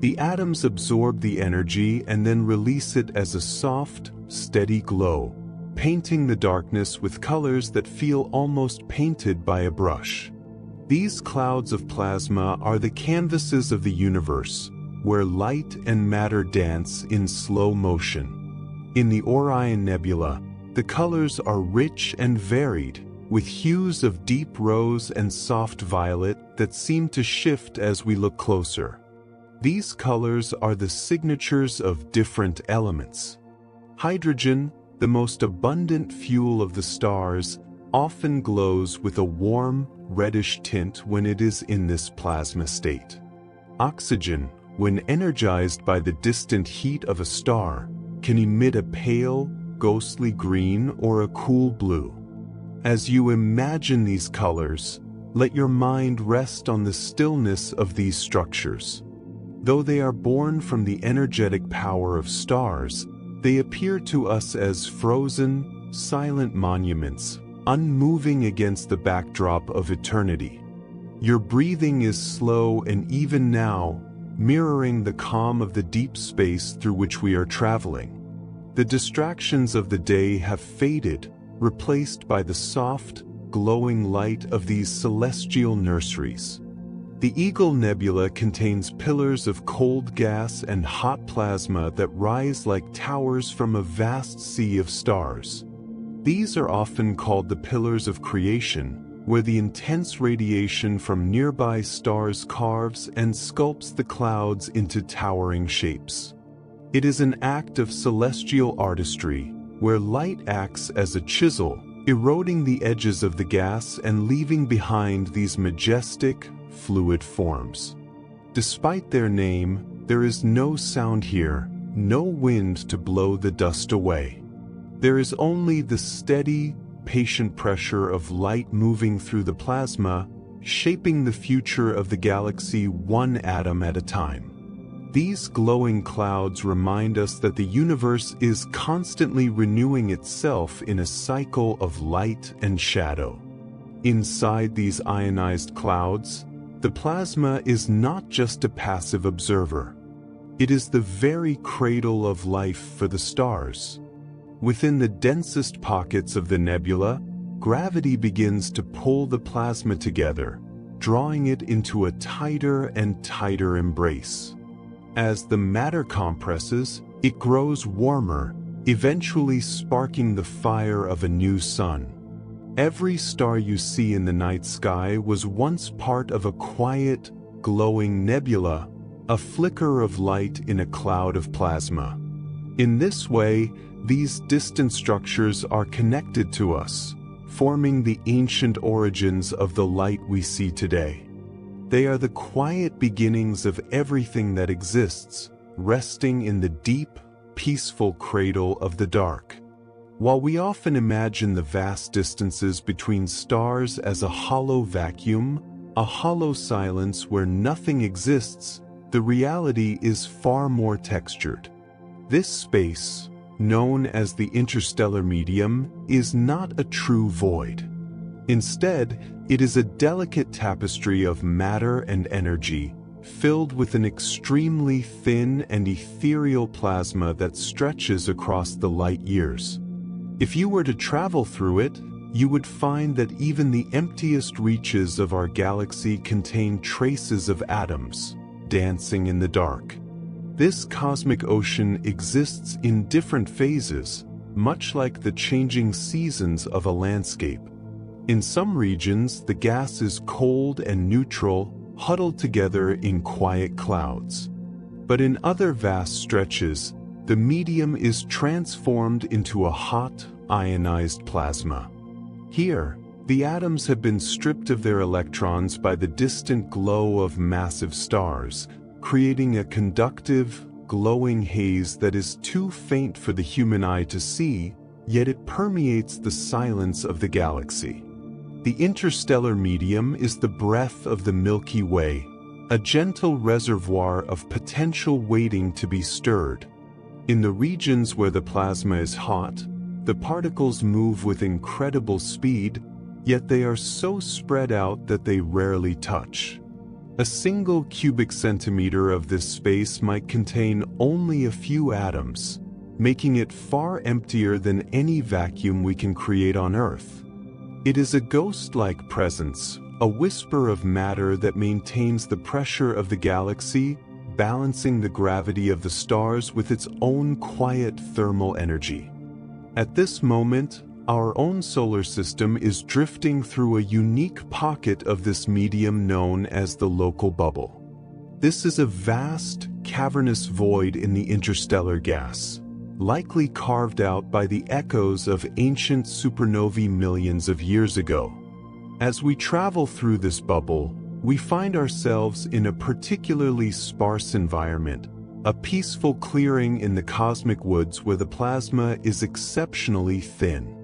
[SPEAKER 1] The atoms absorb the energy and then release it as a soft, steady glow, painting the darkness with colors that feel almost painted by a brush. These clouds of plasma are the canvases of the universe, where light and matter dance in slow motion. In the Orion Nebula, the colors are rich and varied, with hues of deep rose and soft violet that seem to shift as we look closer. These colors are the signatures of different elements. Hydrogen, the most abundant fuel of the stars, often glows with a warm, reddish tint when it is in this plasma state. Oxygen, when energized by the distant heat of a star, can emit a pale, ghostly green or a cool blue. As you imagine these colors, let your mind rest on the stillness of these structures. Though they are born from the energetic power of stars, they appear to us as frozen, silent monuments, unmoving against the backdrop of eternity. Your breathing is slow and even now, mirroring the calm of the deep space through which we are traveling. The distractions of the day have faded, replaced by the soft, glowing light of these celestial nurseries. The Eagle Nebula contains pillars of cold gas and hot plasma that rise like towers from a vast sea of stars. These are often called the pillars of creation, where the intense radiation from nearby stars carves and sculpts the clouds into towering shapes. It is an act of celestial artistry, where light acts as a chisel, eroding the edges of the gas and leaving behind these majestic, fluid forms. Despite their name, there is no sound here, no wind to blow the dust away. There is only the steady, patient pressure of light moving through the plasma, shaping the future of the galaxy one atom at a time. These glowing clouds remind us that the universe is constantly renewing itself in a cycle of light and shadow. Inside these ionized clouds, the plasma is not just a passive observer. It is the very cradle of life for the stars. Within the densest pockets of the nebula, gravity begins to pull the plasma together, drawing it into a tighter and tighter embrace. As the matter compresses, it grows warmer, eventually sparking the fire of a new sun. Every star you see in the night sky was once part of a quiet, glowing nebula, a flicker of light in a cloud of plasma. In this way, these distant structures are connected to us, forming the ancient origins of the light we see today. They are the quiet beginnings of everything that exists, resting in the deep, peaceful cradle of the dark. While we often imagine the vast distances between stars as a hollow vacuum, a hollow silence where nothing exists, the reality is far more textured. This space, known as the interstellar medium, is not a true void. Instead, it is a delicate tapestry of matter and energy, filled with an extremely thin and ethereal plasma that stretches across the light years. If you were to travel through it, you would find that even the emptiest reaches of our galaxy contain traces of atoms, dancing in the dark. This cosmic ocean exists in different phases, much like the changing seasons of a landscape. In some regions, the gas is cold and neutral, huddled together in quiet clouds. But in other vast stretches, the medium is transformed into a hot, ionized plasma. Here, the atoms have been stripped of their electrons by the distant glow of massive stars, creating a conductive, glowing haze that is too faint for the human eye to see, yet it permeates the silence of the galaxy. The interstellar medium is the breath of the Milky Way, a gentle reservoir of potential waiting to be stirred. In the regions where the plasma is hot, the particles move with incredible speed, yet they are so spread out that they rarely touch. A single cubic centimeter of this space might contain only a few atoms, making it far emptier than any vacuum we can create on Earth. It is a ghost-like presence, a whisper of matter that maintains the pressure of the galaxy, balancing the gravity of the stars with its own quiet thermal energy. At this moment, our own solar system is drifting through a unique pocket of this medium known as the local bubble. This is a vast, cavernous void in the interstellar gas, likely carved out by the echoes of ancient supernovae millions of years ago. As we travel through this bubble, we find ourselves in a particularly sparse environment, a peaceful clearing in the cosmic woods where the plasma is exceptionally thin.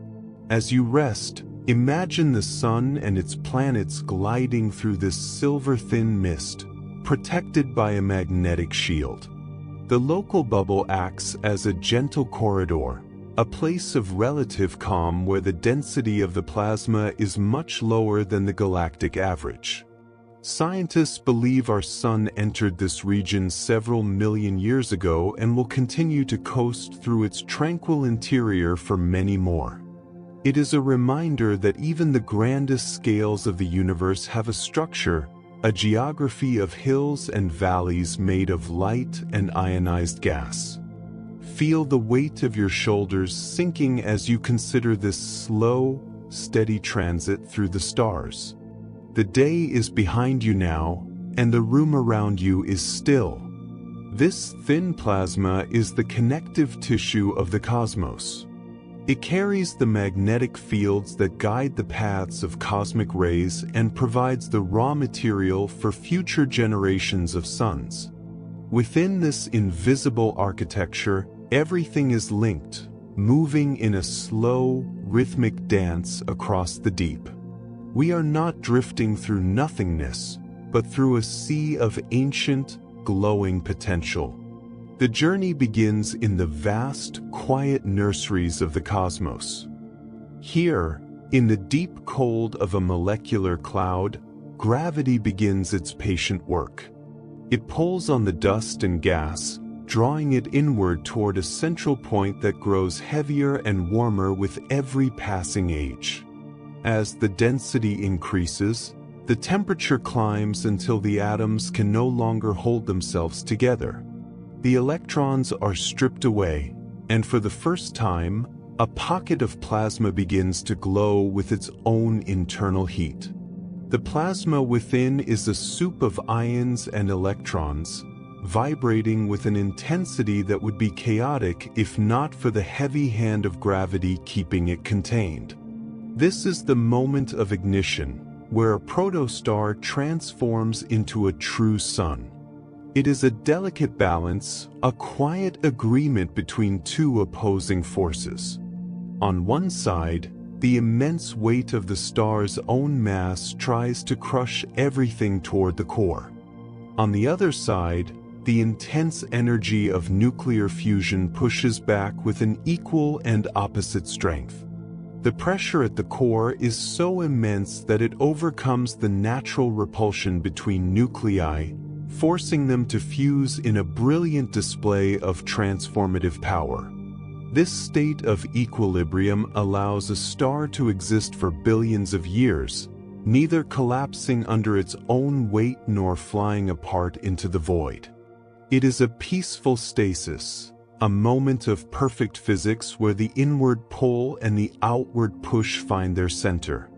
[SPEAKER 1] As you rest, imagine the sun and its planets gliding through this silver-thin mist, protected by a magnetic shield. The local bubble acts as a gentle corridor, a place of relative calm where the density of the plasma is much lower than the galactic average. Scientists believe our sun entered this region several million years ago and will continue to coast through its tranquil interior for many more. It is a reminder that even the grandest scales of the universe have a structure, a geography of hills and valleys made of light and ionized gas. Feel the weight of your shoulders sinking as you consider this slow, steady transit through the stars. The day is behind you now, and the room around you is still. This thin plasma is the connective tissue of the cosmos. It carries the magnetic fields that guide the paths of cosmic rays and provides the raw material for future generations of suns. Within this invisible architecture, everything is linked, moving in a slow, rhythmic dance across the deep. We are not drifting through nothingness, but through a sea of ancient, glowing potential. The journey begins in the vast, quiet nurseries of the cosmos. Here, in the deep cold of a molecular cloud, gravity begins its patient work. It pulls on the dust and gas, drawing it inward toward a central point that grows heavier and warmer with every passing age. As the density increases, the temperature climbs until the atoms can no longer hold themselves together. The electrons are stripped away, and for the first time, a pocket of plasma begins to glow with its own internal heat. The plasma within is a soup of ions and electrons, vibrating with an intensity that would be chaotic if not for the heavy hand of gravity keeping it contained. This is the moment of ignition, where a protostar transforms into a true sun. It is a delicate balance, a quiet agreement between two opposing forces. On one side, the immense weight of the star's own mass tries to crush everything toward the core. On the other side, the intense energy of nuclear fusion pushes back with an equal and opposite strength. The pressure at the core is so immense that it overcomes the natural repulsion between nuclei, forcing them to fuse in a brilliant display of transformative power. This state of equilibrium allows a star to exist for billions of years, neither collapsing under its own weight nor flying apart into the void. It is a peaceful stasis, a moment of perfect physics where the inward pull and the outward push find their center.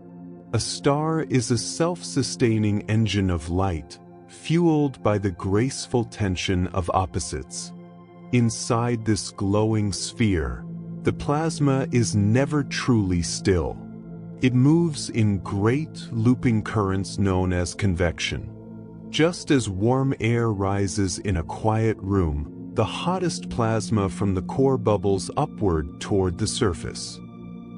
[SPEAKER 1] A star is a self-sustaining engine of light, fueled by the graceful tension of opposites. Inside this glowing sphere, the plasma is never truly still. It moves in great looping currents known as convection. Just as warm air rises in a quiet room, the hottest plasma from the core bubbles upward toward the surface.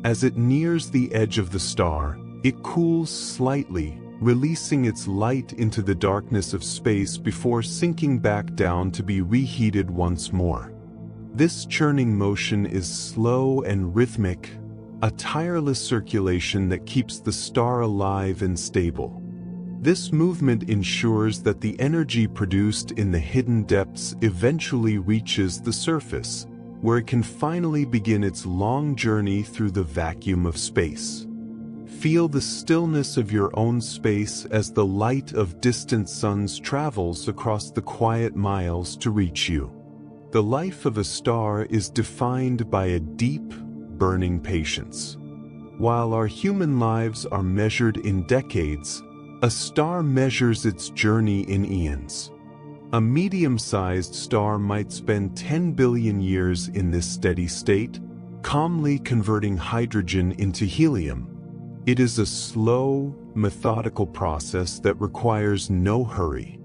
[SPEAKER 1] As it nears the edge of the star, it cools slightly, releasing its light into the darkness of space before sinking back down to be reheated once more. This churning motion is slow and rhythmic, a tireless circulation that keeps the star alive and stable. This movement ensures that the energy produced in the hidden depths eventually reaches the surface, where it can finally begin its long journey through the vacuum of space. Feel the stillness of your own space as the light of distant suns travels across the quiet miles to reach you. The life of a star is defined by a deep, burning patience. While our human lives are measured in decades, a star measures its journey in eons. A medium-sized star might spend 10 billion years in this steady state, calmly converting hydrogen into helium. It is a slow, methodical process that requires no hurry.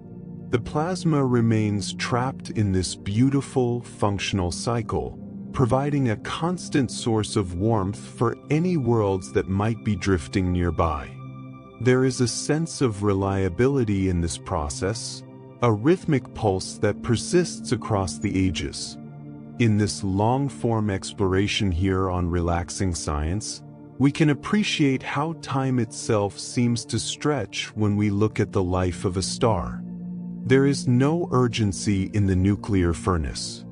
[SPEAKER 1] The plasma remains trapped in this beautiful, functional cycle, providing a constant source of warmth for any worlds that might be drifting nearby. There is a sense of reliability in this process, a rhythmic pulse that persists across the ages. In this long-form exploration here on Relaxing Science, we can appreciate how time itself seems to stretch when we look at the life of a star. There is no urgency in the nuclear furnace.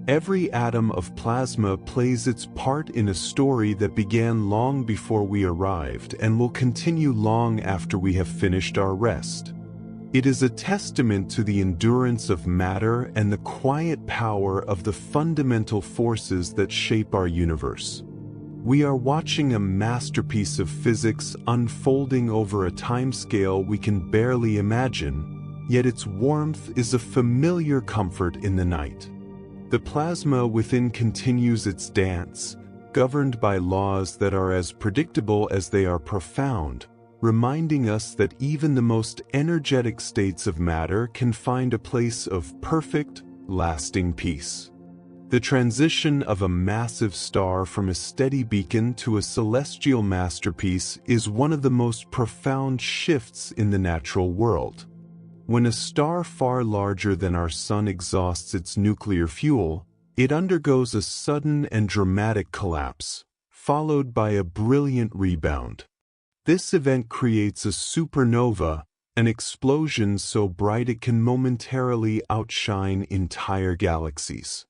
[SPEAKER 1] Every atom of plasma plays its part in a story that began long before we arrived and will continue long after we have finished our rest. It is a testament to the endurance of matter and the quiet power of the fundamental forces that shape our universe. We are watching a masterpiece of physics unfolding over a timescale we can barely imagine, yet its warmth is a familiar comfort in the night. The plasma within continues its dance, governed by laws that are as predictable as they are profound, reminding us that even the most energetic states of matter can find a place of perfect, lasting peace. The transition of a massive star from a steady beacon to a celestial masterpiece is one of the most profound shifts in the natural world. When a star far larger than our Sun exhausts its nuclear fuel, it undergoes a sudden and dramatic collapse, followed by a brilliant rebound. This event creates a supernova, an explosion so bright it can momentarily outshine entire galaxies.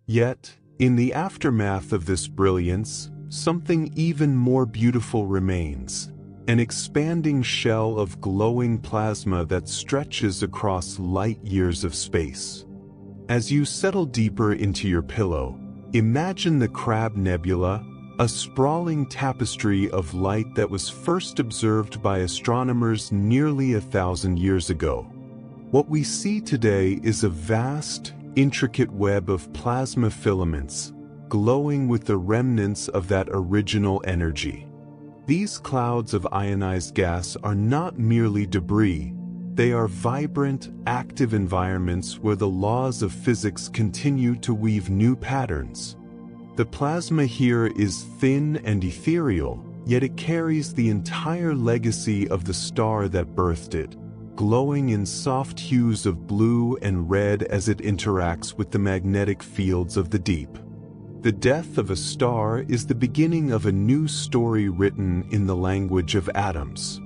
[SPEAKER 1] Yet, in the aftermath of this brilliance, something even more beautiful remains, an expanding shell of glowing plasma that stretches across light years of space. As you settle deeper into your pillow, imagine the Crab Nebula, a sprawling tapestry of light that was first observed by astronomers nearly 1,000 years ago. What we see today is a vast, intricate web of plasma filaments, glowing with the remnants of that original energy. These clouds of ionized gas are not merely debris. They are vibrant, active environments where the laws of physics continue to weave new patterns. The plasma here is thin and ethereal, yet it carries the entire legacy of the star that birthed it, glowing in soft hues of blue and red as it interacts with the magnetic fields of the deep. The death of a star is the beginning of a new story written in the language of atoms.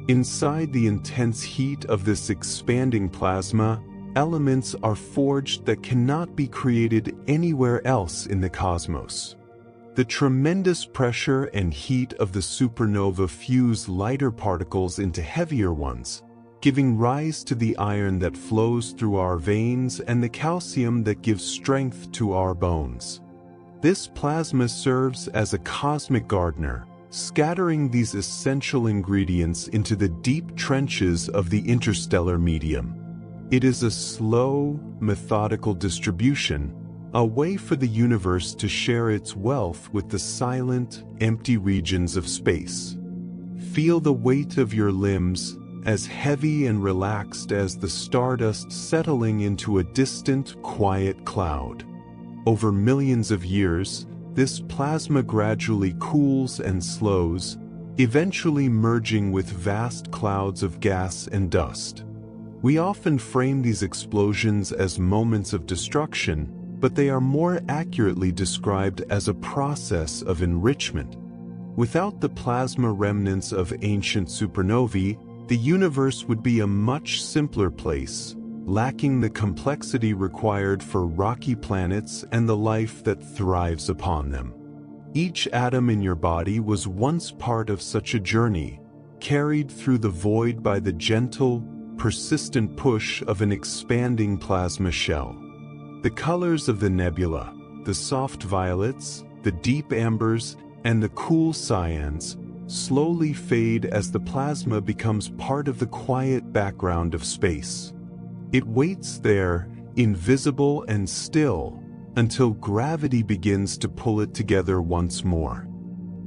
[SPEAKER 1] Inside the intense heat of this expanding plasma, elements are forged that cannot be created anywhere else in the cosmos. The tremendous pressure and heat of the supernova fuse lighter particles into heavier ones, giving rise to the iron that flows through our veins and the calcium that gives strength to our bones. This plasma serves as a cosmic gardener, scattering these essential ingredients into the deep trenches of the interstellar medium. It is a slow, methodical distribution, a way for the universe to share its wealth with the silent, empty regions of space. Feel the weight of your limbs, as heavy and relaxed as the stardust settling into a distant, quiet cloud. Over millions of years, this plasma gradually cools and slows, eventually merging with vast clouds of gas and dust. We often frame these explosions as moments of destruction, but they are more accurately described as a process of enrichment. Without the plasma remnants of ancient supernovae, the universe would be a much simpler place, lacking the complexity required for rocky planets and the life that thrives upon them. Each atom in your body was once part of such a journey, carried through the void by the gentle, persistent push of an expanding plasma shell. The colors of the nebula, the soft violets, the deep ambers, and the cool cyans, slowly fade as the plasma becomes part of the quiet background of space. It waits there, invisible and still, until gravity begins to pull it together once more.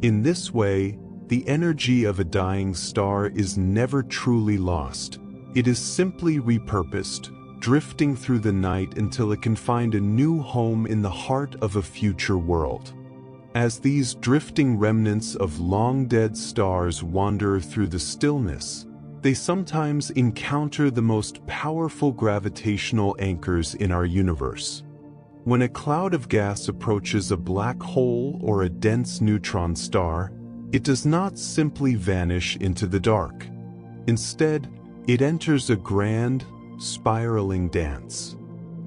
[SPEAKER 1] In this way, the energy of a dying star is never truly lost. It is simply repurposed, drifting through the night until it can find a new home in the heart of a future world. As these drifting remnants of long-dead stars wander through the stillness, they sometimes encounter the most powerful gravitational anchors in our universe. When a cloud of gas approaches a black hole or a dense neutron star, it does not simply vanish into the dark. Instead, it enters a grand, spiraling dance.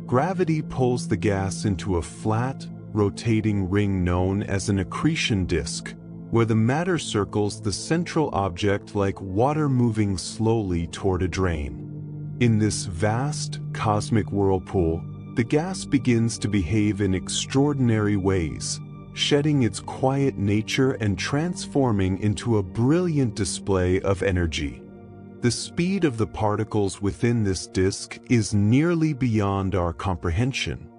[SPEAKER 1] Gravity pulls the gas into a flat, rotating ring known as an accretion disk, where the matter circles the central object like water moving slowly toward a drain. In this vast, cosmic whirlpool, the gas begins to behave in extraordinary ways, shedding its quiet nature and transforming into a brilliant display of energy. The speed of the particles within this disk is nearly beyond our comprehension.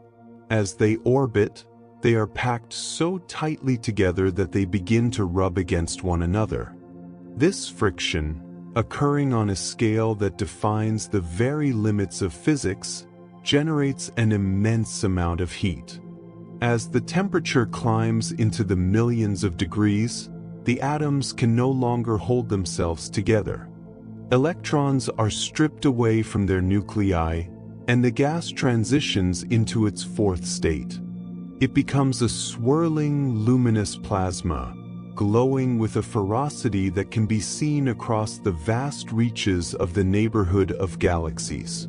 [SPEAKER 1] As they orbit, they are packed so tightly together that they begin to rub against one another. This friction, occurring on a scale that defines the very limits of physics, generates an immense amount of heat. As the temperature climbs into the millions of degrees, the atoms can no longer hold themselves together. Electrons are stripped away from their nuclei, and the gas transitions into its fourth state. It becomes a swirling, luminous plasma, glowing with a ferocity that can be seen across the vast reaches of the neighborhood of galaxies.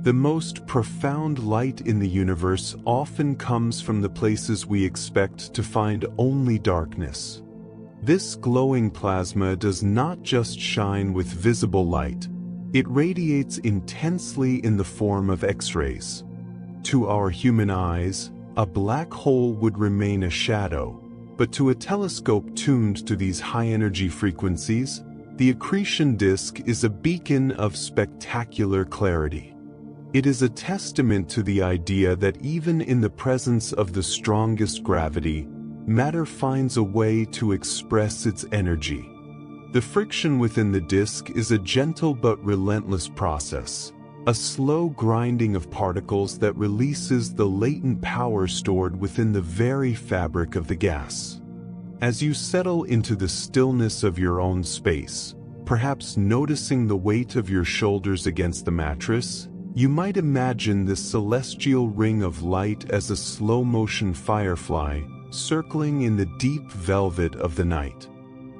[SPEAKER 1] The most profound light in the universe often comes from the places we expect to find only darkness. This glowing plasma does not just shine with visible light, it radiates intensely in the form of X-rays. To our human eyes, a black hole would remain a shadow, but to a telescope tuned to these high-energy frequencies, the accretion disk is a beacon of spectacular clarity. It is a testament to the idea that even in the presence of the strongest gravity, matter finds a way to express its energy. The friction within the disk is a gentle but relentless process, a slow grinding of particles that releases the latent power stored within the very fabric of the gas. As you settle into the stillness of your own space, perhaps noticing the weight of your shoulders against the mattress, you might imagine this celestial ring of light as a slow-motion firefly circling in the deep velvet of the night.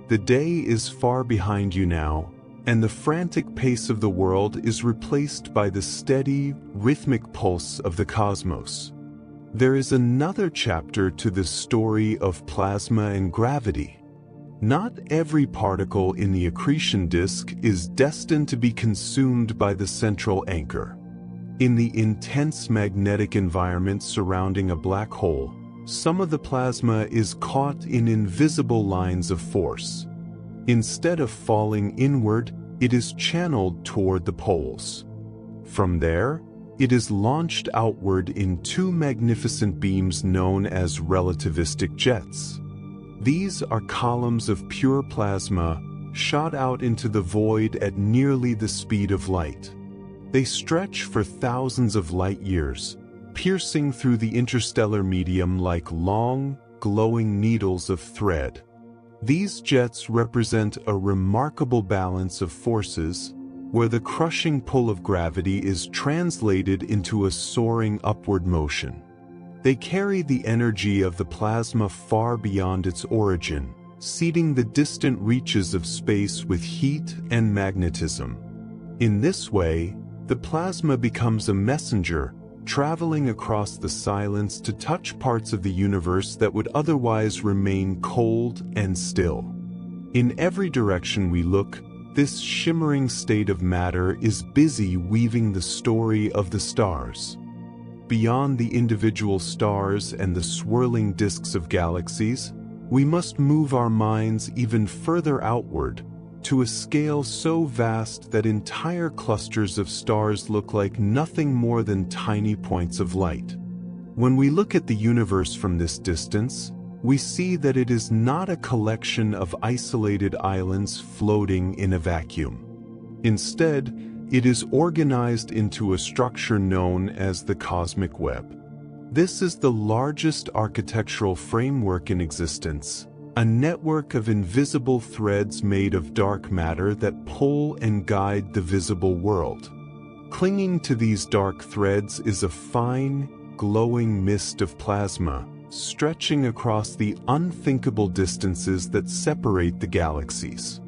[SPEAKER 1] The day is far behind you now, and the frantic pace of the world is replaced by the steady, rhythmic pulse of the cosmos. There is another chapter to the story of plasma and gravity. Not every particle in the accretion disk is destined to be consumed by the central anchor. In the intense magnetic environment surrounding a black hole, some of the plasma is caught in invisible lines of force. Instead of falling inward, it is channeled toward the poles. From there, it is launched outward in two magnificent beams known as relativistic jets. These are columns of pure plasma shot out into the void at nearly the speed of light. They stretch for thousands of light years, piercing through the interstellar medium like long, glowing needles of thread. These jets represent a remarkable balance of forces, where the crushing pull of gravity is translated into a soaring upward motion. They carry the energy of the plasma far beyond its origin, seeding the distant reaches of space with heat and magnetism. In this way, the plasma becomes a messenger, traveling across the silence to touch parts of the universe that would otherwise remain cold and still. In every direction we look, this shimmering state of matter is busy weaving the story of the stars. Beyond the individual stars and the swirling disks of galaxies, we must move our minds even further outward, to a scale so vast that entire clusters of stars look like nothing more than tiny points of light. When we look at the universe from this distance, we see that it is not a collection of isolated islands floating in a vacuum. Instead, it is organized into a structure known as the cosmic web. This is the largest architectural framework in existence, a network of invisible threads made of dark matter that pull and guide the visible world. Clinging to these dark threads is a fine, glowing mist of plasma, stretching across the unthinkable distances that separate the galaxies.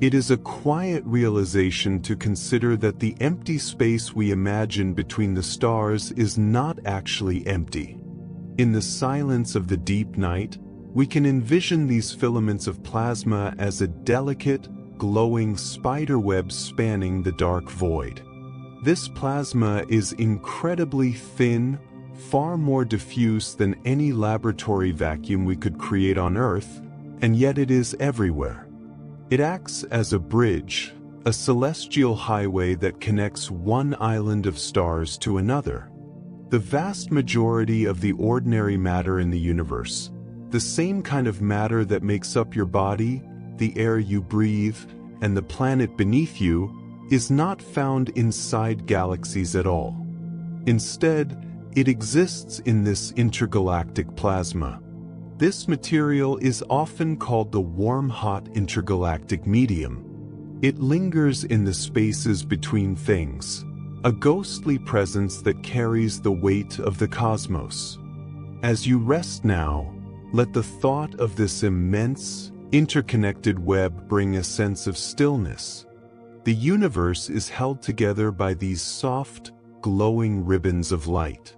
[SPEAKER 1] It is a quiet realization to consider that the empty space we imagine between the stars is not actually empty. In the silence of the deep night, we can envision these filaments of plasma as a delicate, glowing spiderweb spanning the dark void. This plasma is incredibly thin, far more diffuse than any laboratory vacuum we could create on Earth, and yet it is everywhere. It acts as a bridge, a celestial highway that connects one island of stars to another. The vast majority of the ordinary matter in the universe, the same kind of matter that makes up your body, the air you breathe, and the planet beneath you, is not found inside galaxies at all. Instead, it exists in this intergalactic plasma. This material is often called the warm-hot intergalactic medium. It lingers in the spaces between things, a ghostly presence that carries the weight of the cosmos. As you rest now, let the thought of this immense, interconnected web bring a sense of stillness. The universe is held together by these soft, glowing ribbons of light.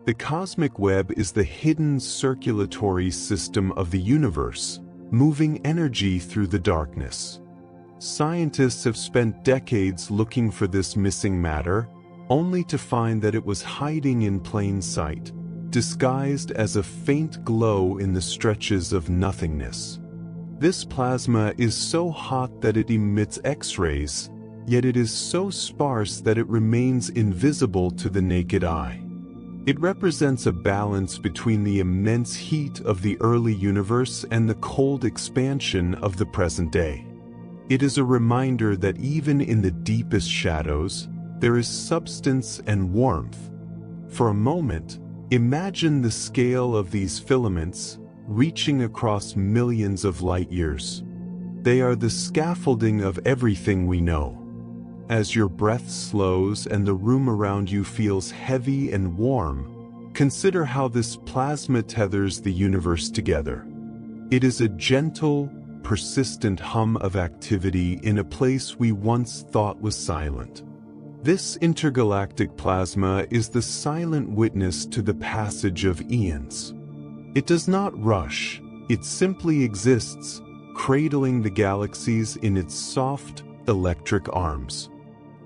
[SPEAKER 1] The cosmic web is the hidden circulatory system of the universe, moving energy through the darkness. Scientists have spent decades looking for this missing matter, only to find that it was hiding in plain sight, disguised as a faint glow in the stretches of nothingness. This plasma is so hot that it emits X-rays, yet it is so sparse that it remains invisible to the naked eye. It represents a balance between the immense heat of the early universe and the cold expansion of the present day. It is a reminder that even in the deepest shadows, there is substance and warmth. For a moment, imagine the scale of these filaments, reaching across millions of light years. They are the scaffolding of everything we know. As your breath slows and the room around you feels heavy and warm, consider how this plasma tethers the universe together. It is a gentle, persistent hum of activity in a place we once thought was silent. This intergalactic plasma is the silent witness to the passage of eons. It does not rush, it simply exists, cradling the galaxies in its soft, electric arms.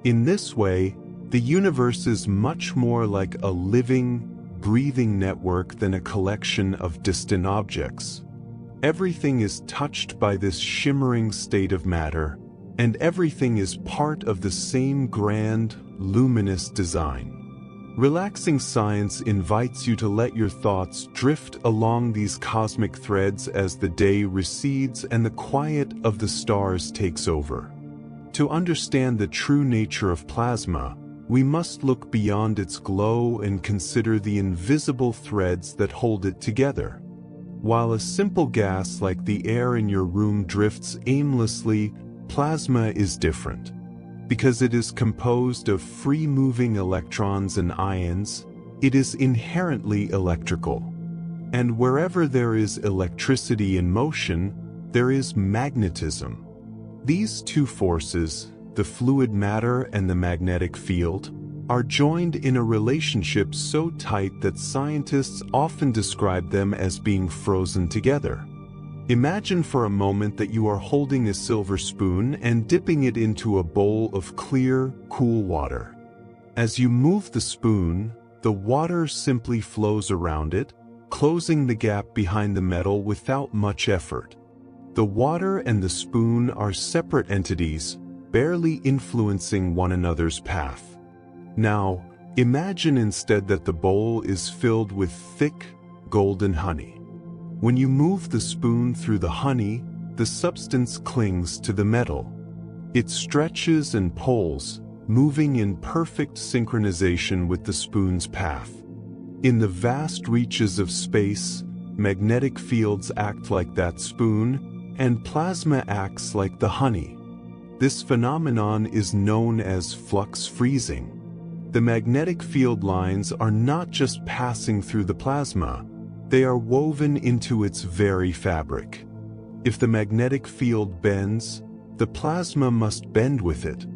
[SPEAKER 1] In this way, the universe is much more like a living, breathing network than a collection of distant objects. Everything is touched by this shimmering state of matter, and everything is part of the same grand, luminous design. Relaxing science invites you to let your thoughts drift along these cosmic threads as the day recedes and the quiet of the stars takes over. To understand the true nature of plasma, we must look beyond its glow and consider the invisible threads that hold it together. While a simple gas like the air in your room drifts aimlessly, plasma is different. Because it is composed of free-moving electrons and ions, it is inherently electrical. And wherever there is electricity in motion, there is magnetism. These two forces, the fluid matter and the magnetic field, are joined in a relationship so tight that scientists often describe them as being frozen together. Imagine for a moment that you are holding a silver spoon and dipping it into a bowl of clear, cool water. As you move the spoon, the water simply flows around it, closing the gap behind the metal without much effort. The water and the spoon are separate entities, barely influencing one another's path. Now, imagine instead that the bowl is filled with thick, golden honey. When you move the spoon through the honey, the substance clings to the metal. It stretches and pulls, moving in perfect synchronization with the spoon's path. In the vast reaches of space, magnetic fields act like that spoon, and plasma acts like the honey. This phenomenon is known as flux freezing. The magnetic field lines are not just passing through the plasma, they are woven into its very fabric. If the magnetic field bends, the plasma must bend with it.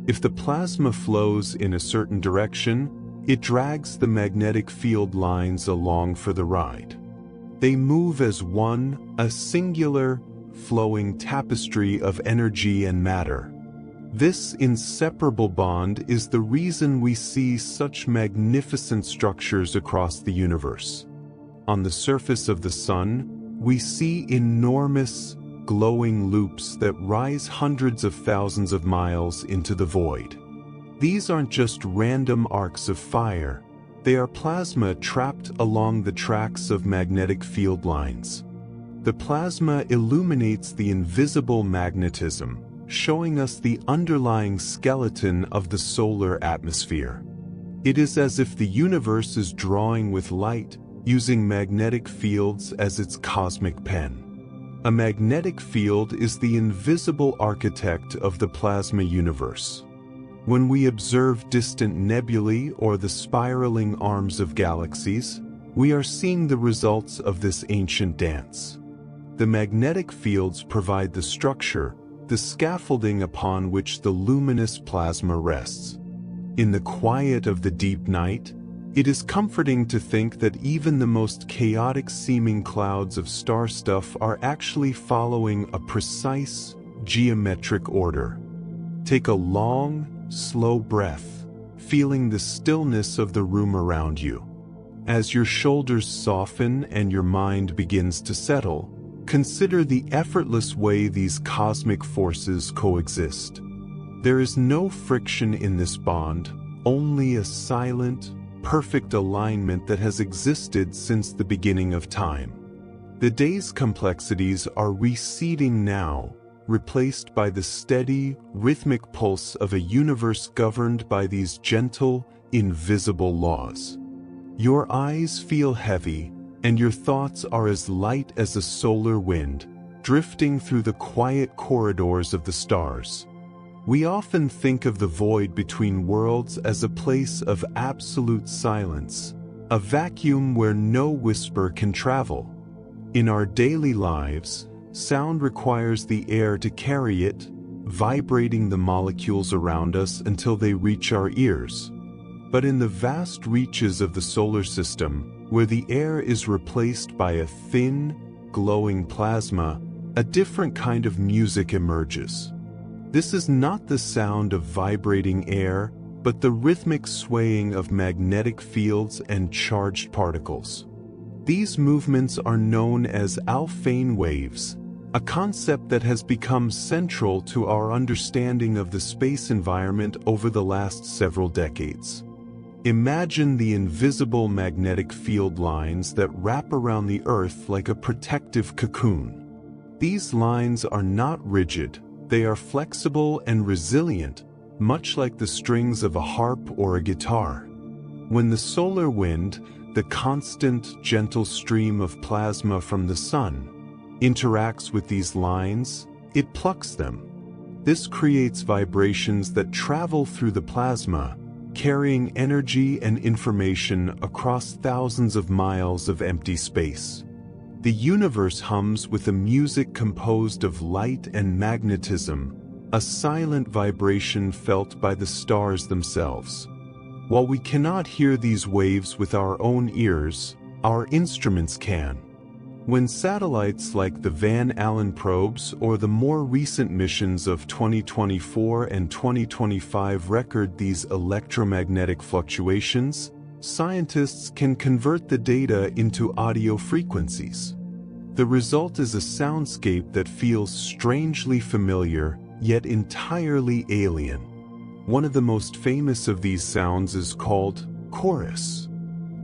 [SPEAKER 1] If the plasma flows in a certain direction, it drags the magnetic field lines along for the ride. They move as one, a singular, flowing tapestry of energy and matter. This inseparable bond is the reason we see such magnificent structures across the universe. On the surface of the sun, we see enormous, glowing loops that rise hundreds of thousands of miles into the void. These aren't just random arcs of fire, they are plasma trapped along the tracks of magnetic field lines. The plasma illuminates the invisible magnetism, showing us the underlying skeleton of the solar atmosphere. It is as if the universe is drawing with light, using magnetic fields as its cosmic pen. A magnetic field is the invisible architect of the plasma universe. When we observe distant nebulae or the spiraling arms of galaxies, we are seeing the results of this ancient dance. The magnetic fields provide the structure, the scaffolding upon which the luminous plasma rests. In the quiet of the deep night, it is comforting to think that even the most chaotic-seeming clouds of star stuff are actually following a precise, geometric order. Take a long, slow breath, feeling the stillness of the room around you. As your shoulders soften and your mind begins to settle, consider the effortless way these cosmic forces coexist. There is no friction in this bond, only a silent, perfect alignment that has existed since the beginning of time. The day's complexities are receding now, replaced by the steady, rhythmic pulse of a universe governed by these gentle, invisible laws. Your eyes feel heavy, and your thoughts are as light as a solar wind, drifting through the quiet corridors of the stars. We often think of the void between worlds as a place of absolute silence, a vacuum where no whisper can travel. In our daily lives, sound requires the air to carry it, vibrating the molecules around us until they reach our ears. But in the vast reaches of the solar system, where the air is replaced by a thin, glowing plasma, a different kind of music emerges. This is not the sound of vibrating air, but the rhythmic swaying of magnetic fields and charged particles. These movements are known as Alfvén waves, a concept that has become central to our understanding of the space environment over the last several decades. Imagine the invisible magnetic field lines that wrap around the Earth like a protective cocoon. These lines are not rigid, they are flexible and resilient, much like the strings of a harp or a guitar. When the solar wind, the constant, gentle stream of plasma from the sun, interacts with these lines, it plucks them. This creates vibrations that travel through the plasma, carrying energy and information across thousands of miles of empty space. The universe hums with a music composed of light and magnetism, a silent vibration felt by the stars themselves. While we cannot hear these waves with our own ears, our instruments can. When satellites like the Van Allen probes or the more recent missions of 2024 and 2025 record these electromagnetic fluctuations, scientists can convert the data into audio frequencies. The result is a soundscape that feels strangely familiar, yet entirely alien. One of the most famous of these sounds is called chorus.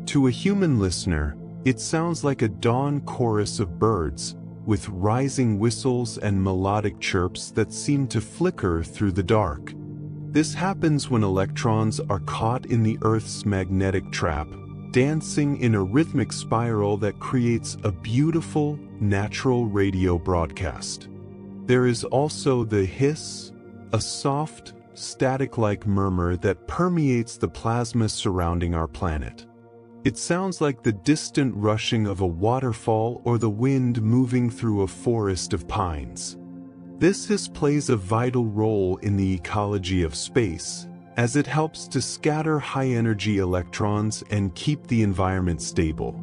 [SPEAKER 1] To a human listener, it sounds like a dawn chorus of birds, with rising whistles and melodic chirps that seem to flicker through the dark. This happens when electrons are caught in the Earth's magnetic trap, dancing in a rhythmic spiral that creates a beautiful, natural radio broadcast. There is also the hiss, a soft, static-like murmur that permeates the plasma surrounding our planet. It sounds like the distant rushing of a waterfall or the wind moving through a forest of pines. This hiss plays a vital role in the ecology of space, as it helps to scatter high-energy electrons and keep the environment stable.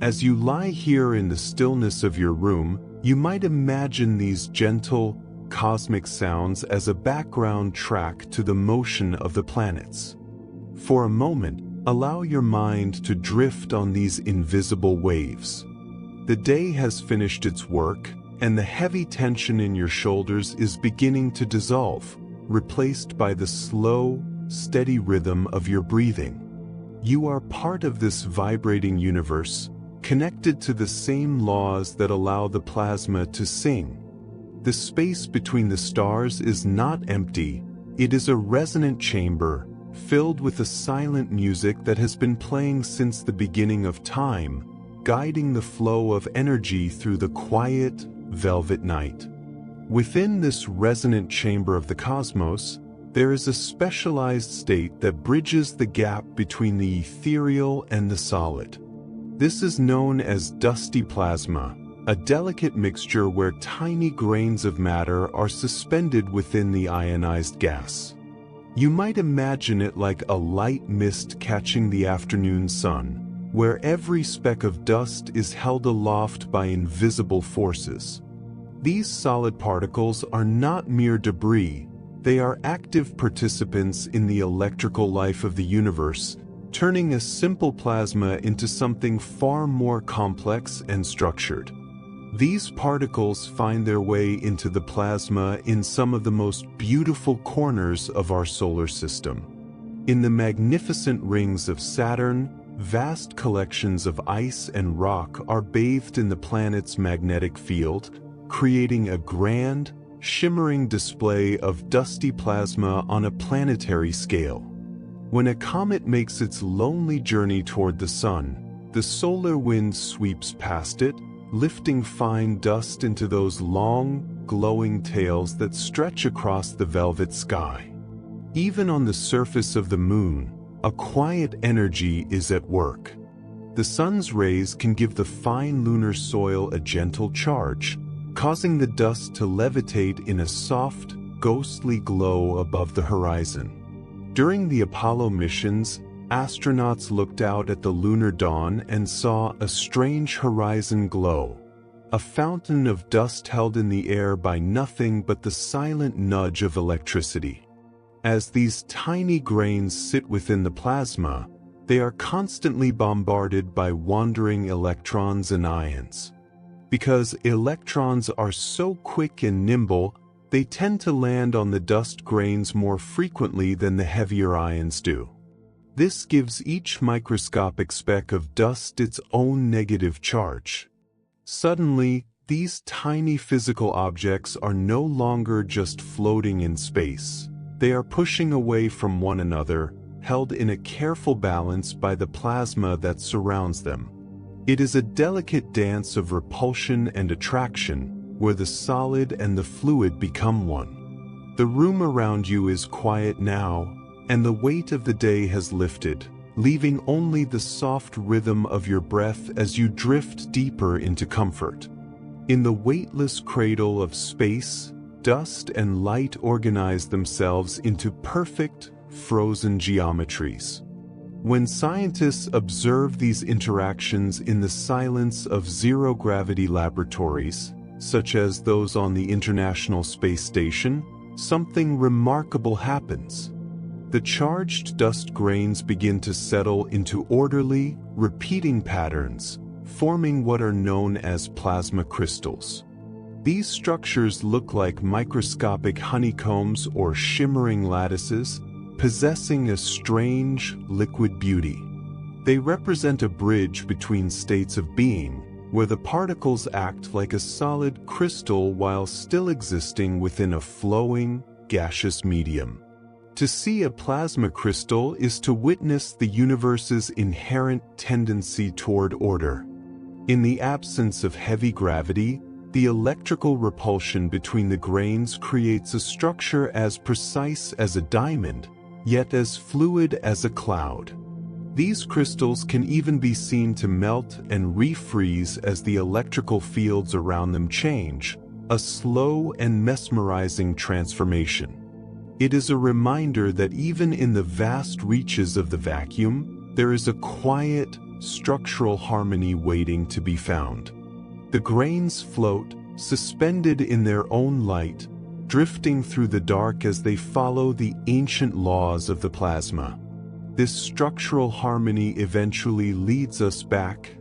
[SPEAKER 1] As you lie here in the stillness of your room, you might imagine these gentle, cosmic sounds as a background track to the motion of the planets. For a moment, allow your mind to drift on these invisible waves. The day has finished its work, and the heavy tension in your shoulders is beginning to dissolve, replaced by the slow, steady rhythm of your breathing. You are part of this vibrating universe, connected to the same laws that allow the plasma to sing. The space between the stars is not empty, it is a resonant chamber, filled with a silent music that has been playing since the beginning of time, guiding the flow of energy through the quiet, velvet night. Within this resonant chamber of the cosmos, there is a specialized state that bridges the gap between the ethereal and the solid. This is known as dusty plasma, a delicate mixture where tiny grains of matter are suspended within the ionized gas. You might imagine it like a light mist catching the afternoon sun, where every speck of dust is held aloft by invisible forces. These solid particles are not mere debris, they are active participants in the electrical life of the universe, turning a simple plasma into something far more complex and structured. These particles find their way into the plasma in some of the most beautiful corners of our solar system. In the magnificent rings of Saturn, vast collections of ice and rock are bathed in the planet's magnetic field, creating a grand, shimmering display of dusty plasma on a planetary scale. When a comet makes its lonely journey toward the sun, the solar wind sweeps past it, lifting fine dust into those long, glowing tails that stretch across the velvet sky. Even on the surface of the moon, a quiet energy is at work. The sun's rays can give the fine lunar soil a gentle charge, causing the dust to levitate in a soft, ghostly glow above the horizon. During the Apollo missions, astronauts looked out at the lunar dawn and saw a strange horizon glow, a fountain of dust held in the air by nothing but the silent nudge of electricity. As these tiny grains sit within the plasma, they are constantly bombarded by wandering electrons and ions. Because electrons are so quick and nimble, they tend to land on the dust grains more frequently than the heavier ions do. This gives each microscopic speck of dust its own negative charge. Suddenly, these tiny physical objects are no longer just floating in space. They are pushing away from one another, held in a careful balance by the plasma that surrounds them. It is a delicate dance of repulsion and attraction, where the solid and the fluid become one. The room around you is quiet now, and the weight of the day has lifted, leaving only the soft rhythm of your breath as you drift deeper into comfort. In the weightless cradle of space, dust and light organize themselves into perfect, frozen geometries. When scientists observe these interactions in the silence of zero-gravity laboratories, such as those on the International Space Station, something remarkable happens. The charged dust grains begin to settle into orderly, repeating patterns, forming what are known as plasma crystals. These structures look like microscopic honeycombs or shimmering lattices, possessing a strange, liquid beauty. They represent a bridge between states of being, where the particles act like a solid crystal while still existing within a flowing, gaseous medium. To see a plasma crystal is to witness the universe's inherent tendency toward order. In the absence of heavy gravity, the electrical repulsion between the grains creates a structure as precise as a diamond, yet as fluid as a cloud. These crystals can even be seen to melt and refreeze as the electrical fields around them change, a slow and mesmerizing transformation. It is a reminder that even in the vast reaches of the vacuum, there is a quiet, structural harmony waiting to be found. The grains float, suspended in their own light, drifting through the dark as they follow the ancient laws of the plasma. This structural harmony eventually leads us back,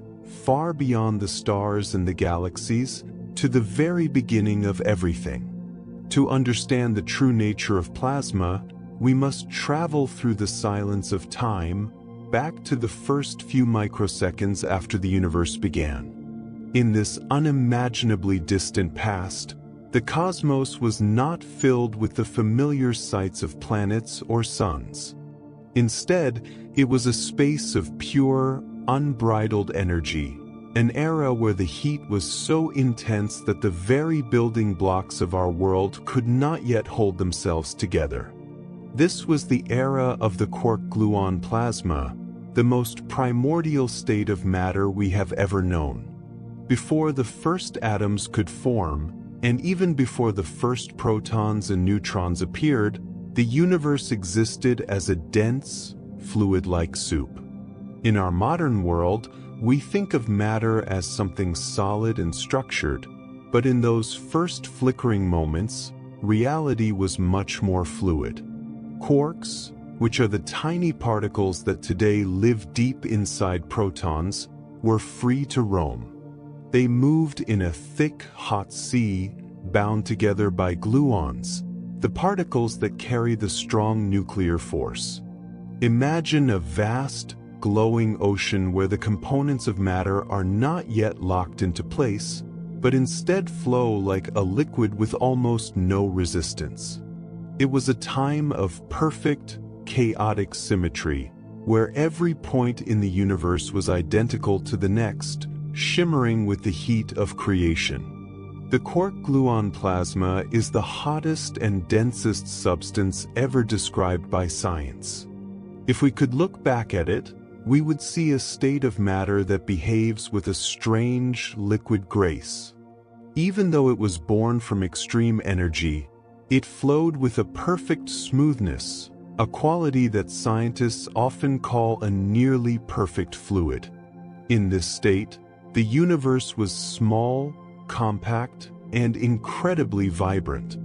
[SPEAKER 1] far beyond the stars and the galaxies, to the very beginning of everything. To understand the true nature of plasma, we must travel through the silence of time, back to the first few microseconds after the universe began. In this unimaginably distant past, the cosmos was not filled with the familiar sights of planets or suns. Instead, it was a space of pure, unbridled energy, an era where the heat was so intense that the very building blocks of our world could not yet hold themselves together. This was the era of the quark-gluon plasma, the most primordial state of matter we have ever known. Before the first atoms could form, and even before the first protons and neutrons appeared, the universe existed as a dense, fluid-like soup. In our modern world, we think of matter as something solid and structured, but in those first flickering moments, reality was much more fluid. Quarks, which are the tiny particles that today live deep inside protons, were free to roam. They moved in a thick, hot sea, bound together by gluons, the particles that carry the strong nuclear force. Imagine a vast, glowing ocean where the components of matter are not yet locked into place, but instead flow like a liquid with almost no resistance. It was a time of perfect, chaotic symmetry, where every point in the universe was identical to the next, shimmering with the heat of creation. The quark-gluon plasma is the hottest and densest substance ever described by science. If we could look back at it, we would see a state of matter that behaves with a strange, liquid grace. Even though it was born from extreme energy, it flowed with a perfect smoothness, a quality that scientists often call a nearly perfect fluid. In this state, the universe was small, compact, and incredibly vibrant.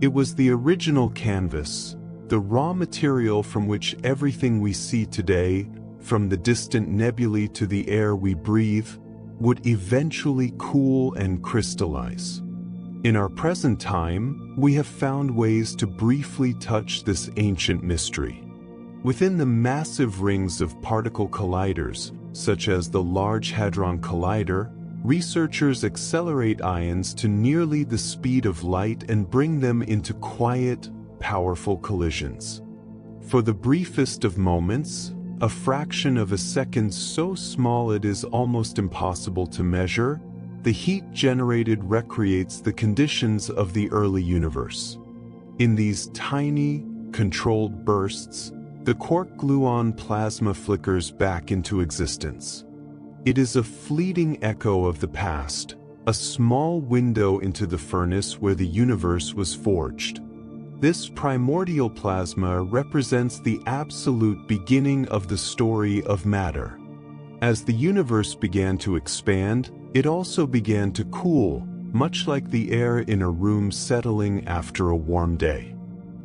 [SPEAKER 1] It was the original canvas, the raw material from which everything we see today, from the distant nebulae to the air we breathe, would eventually cool and crystallize. In our present time, we have found ways to briefly touch this ancient mystery. Within the massive rings of particle colliders, such as the Large Hadron Collider, researchers accelerate ions to nearly the speed of light and bring them into quiet, powerful collisions. For the briefest of moments, a fraction of a second so small it is almost impossible to measure, the heat generated recreates the conditions of the early universe. In these tiny, controlled bursts, the quark-gluon plasma flickers back into existence. It is a fleeting echo of the past, a small window into the furnace where the universe was forged. This primordial plasma represents the absolute beginning of the story of matter. As the universe began to expand, it also began to cool, much like the air in a room settling after a warm day.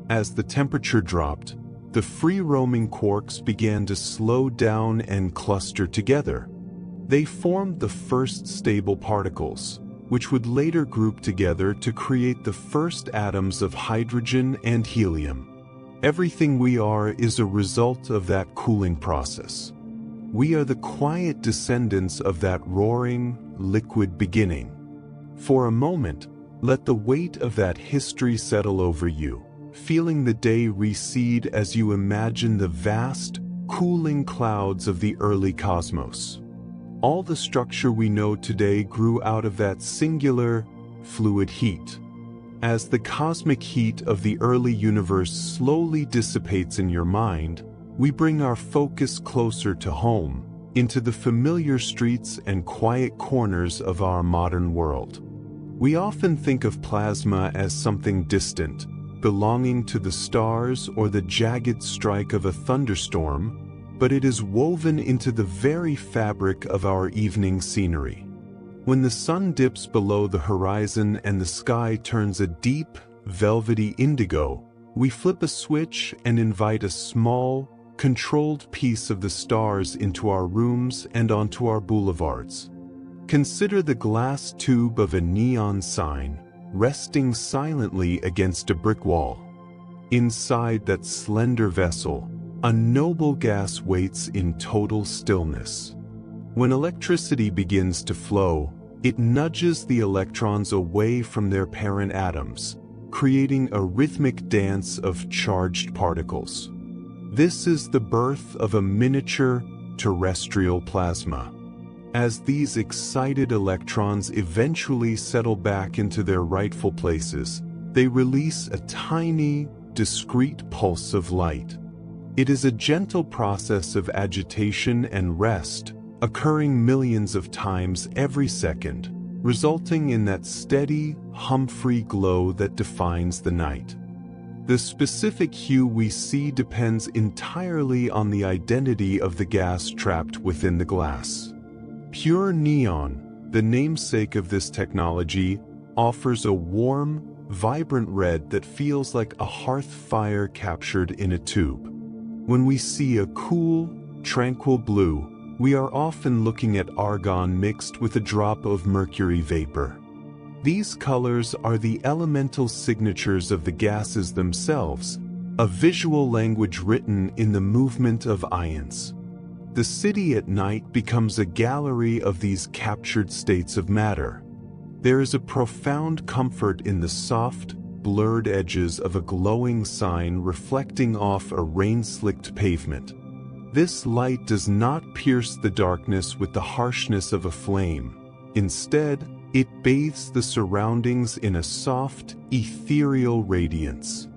[SPEAKER 1] As the temperature dropped, the free-roaming quarks began to slow down and cluster together. They formed the first stable particles, which would later group together to create the first atoms of hydrogen and helium. Everything we are is a result of that cooling process. We are the quiet descendants of that roaring, liquid beginning. For a moment, let the weight of that history settle over you, feeling the day recede as you imagine the vast, cooling clouds of the early cosmos. All the structure we know today grew out of that singular, fluid heat. As the cosmic heat of the early universe slowly dissipates in your mind, we bring our focus closer to home, into the familiar streets and quiet corners of our modern world. We often think of plasma as something distant, belonging to the stars or the jagged strike of a thunderstorm, but it is woven into the very fabric of our evening scenery. When the sun dips below the horizon and the sky turns a deep, velvety indigo, we flip a switch and invite a small, controlled piece of the stars into our rooms and onto our boulevards. Consider the glass tube of a neon sign, resting silently against a brick wall. Inside that slender vessel, a noble gas waits in total stillness. When electricity begins to flow, it nudges the electrons away from their parent atoms, creating a rhythmic dance of charged particles. This is the birth of a miniature terrestrial plasma. As these excited electrons eventually settle back into their rightful places, they release a tiny, discrete pulse of light. It is a gentle process of agitation and rest, occurring millions of times every second, resulting in that steady, hum-free glow that defines the night. The specific hue we see depends entirely on the identity of the gas trapped within the glass. Pure neon, the namesake of this technology, offers a warm, vibrant red that feels like a hearth fire captured in a tube. When we see a cool, tranquil blue, we are often looking at argon mixed with a drop of mercury vapor. These colors are the elemental signatures of the gases themselves, a visual language written in the movement of ions. The city at night becomes a gallery of these captured states of matter. There is a profound comfort in the soft, blurred edges of a glowing sign reflecting off a rain-slicked pavement. This light does not pierce the darkness with the harshness of a flame. Instead, it bathes the surroundings in a soft, ethereal radiance.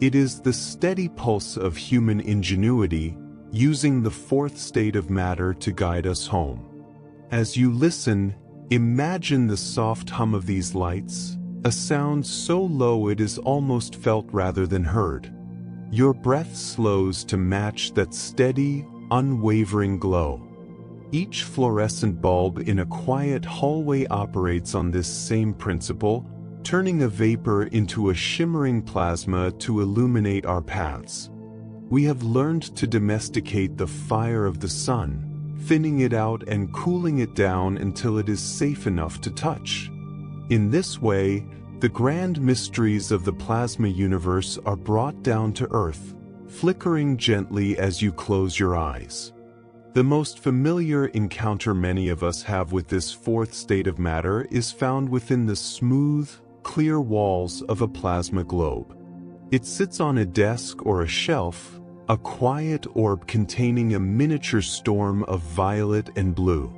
[SPEAKER 1] It is the steady pulse of human ingenuity, using the fourth state of matter to guide us home. As you listen, imagine the soft hum of these lights, a sound so low it is almost felt rather than heard. Your breath slows to match that steady, unwavering glow. Each fluorescent bulb in a quiet hallway operates on this same principle, turning a vapor into a shimmering plasma to illuminate our paths. We have learned to domesticate the fire of the sun, thinning it out and cooling it down until it is safe enough to touch. In this way, the grand mysteries of the plasma universe are brought down to earth, flickering gently as you close your eyes. The most familiar encounter many of us have with this fourth state of matter is found within the smooth, clear walls of a plasma globe. It sits on a desk or a shelf, a quiet orb containing a miniature storm of violet and blue.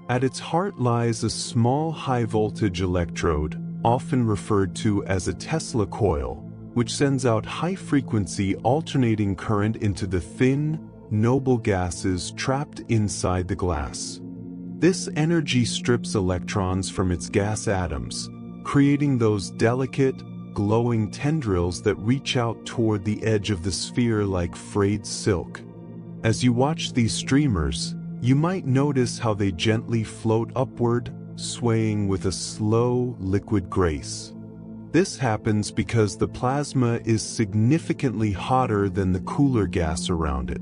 [SPEAKER 1] At its heart lies a small high-voltage electrode, often referred to as a Tesla coil, which sends out high-frequency alternating current into the thin, noble gases trapped inside the glass. This energy strips electrons from its gas atoms, creating those delicate, glowing tendrils that reach out toward the edge of the sphere like frayed silk. As you watch these streamers, you might notice how they gently float upward, swaying with a slow, liquid grace. This happens because the plasma is significantly hotter than the cooler gas around it.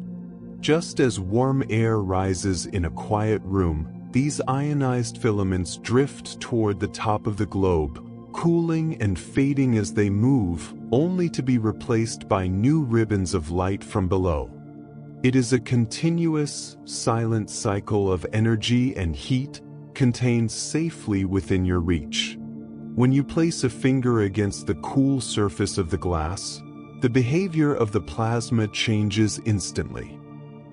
[SPEAKER 1] Just as warm air rises in a quiet room, these ionized filaments drift toward the top of the globe, cooling and fading as they move, only to be replaced by new ribbons of light from below. It is a continuous, silent cycle of energy and heat contained safely within your reach. When you place a finger against the cool surface of the glass, the behavior of the plasma changes instantly.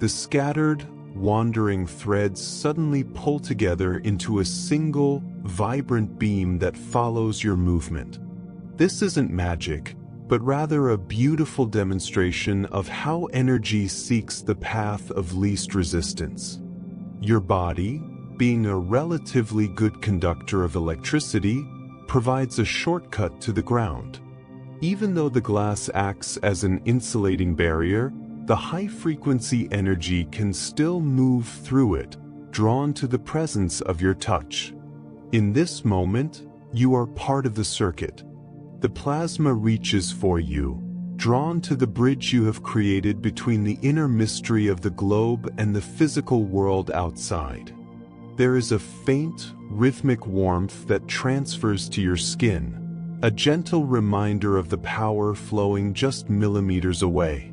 [SPEAKER 1] The scattered, wandering threads suddenly pull together into a single, vibrant beam that follows your movement. This isn't magic, but rather a beautiful demonstration of how energy seeks the path of least resistance. Your body, being a relatively good conductor of electricity, provides a shortcut to the ground. Even though the glass acts as an insulating barrier, the high-frequency energy can still move through it, drawn to the presence of your touch. In this moment, you are part of the circuit. the plasma reaches for you, drawn to the bridge you have created between the inner mystery of the globe and the physical world outside. There is a faint, rhythmic warmth that transfers to your skin, a gentle reminder of the power flowing just millimeters away.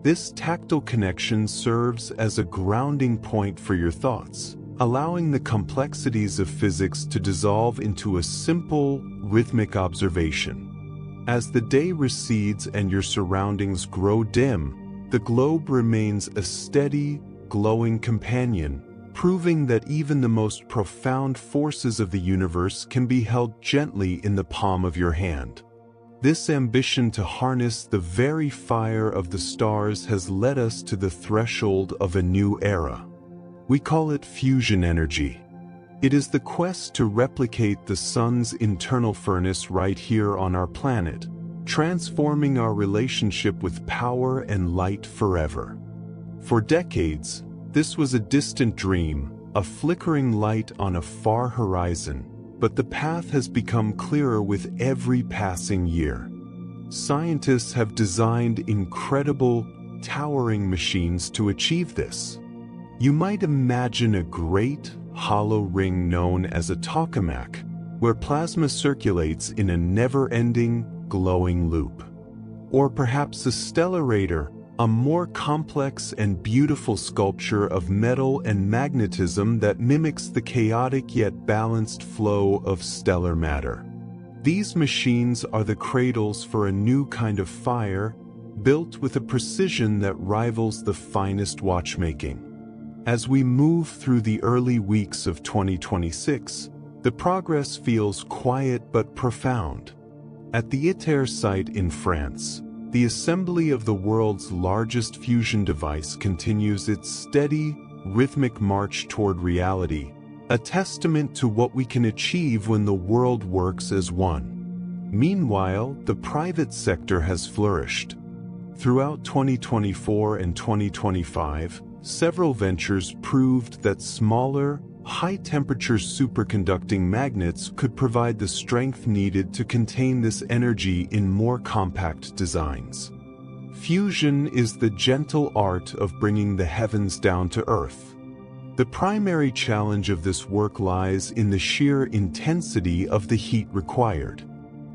[SPEAKER 1] This tactile connection serves as a grounding point for your thoughts, allowing the complexities of physics to dissolve into a simple, rhythmic observation. As the day recedes and your surroundings grow dim, the globe remains a steady, glowing companion, proving that even the most profound forces of the universe can be held gently in the palm of your hand. This ambition to harness the very fire of the stars has led us to the threshold of a new era. We call it fusion energy. It is the quest to replicate the sun's internal furnace right here on our planet, transforming our relationship with power and light forever. For decades, this was a distant dream, a flickering light on a far horizon, but the path has become clearer with every passing year. Scientists have designed incredible, towering machines to achieve this. You might imagine a great, hollow ring known as a tokamak, where plasma circulates in a never-ending, glowing loop. Or perhaps a stellarator, a more complex and beautiful sculpture of metal and magnetism that mimics the chaotic yet balanced flow of stellar matter. These machines are the cradles for a new kind of fire, built with a precision that rivals the finest watchmaking. As we move through the early weeks of 2026, the progress feels quiet but profound. At the ITER site in France, the assembly of the world's largest fusion device continues its steady, rhythmic march toward reality, a testament to what we can achieve when the world works as one. Meanwhile, the private sector has flourished. Throughout 2024 and 2025, several ventures proved that smaller, high-temperature superconducting magnets could provide the strength needed to contain this energy in more compact designs. Fusion is the gentle art of bringing the heavens down to Earth. The primary challenge of this work lies in the sheer intensity of the heat required.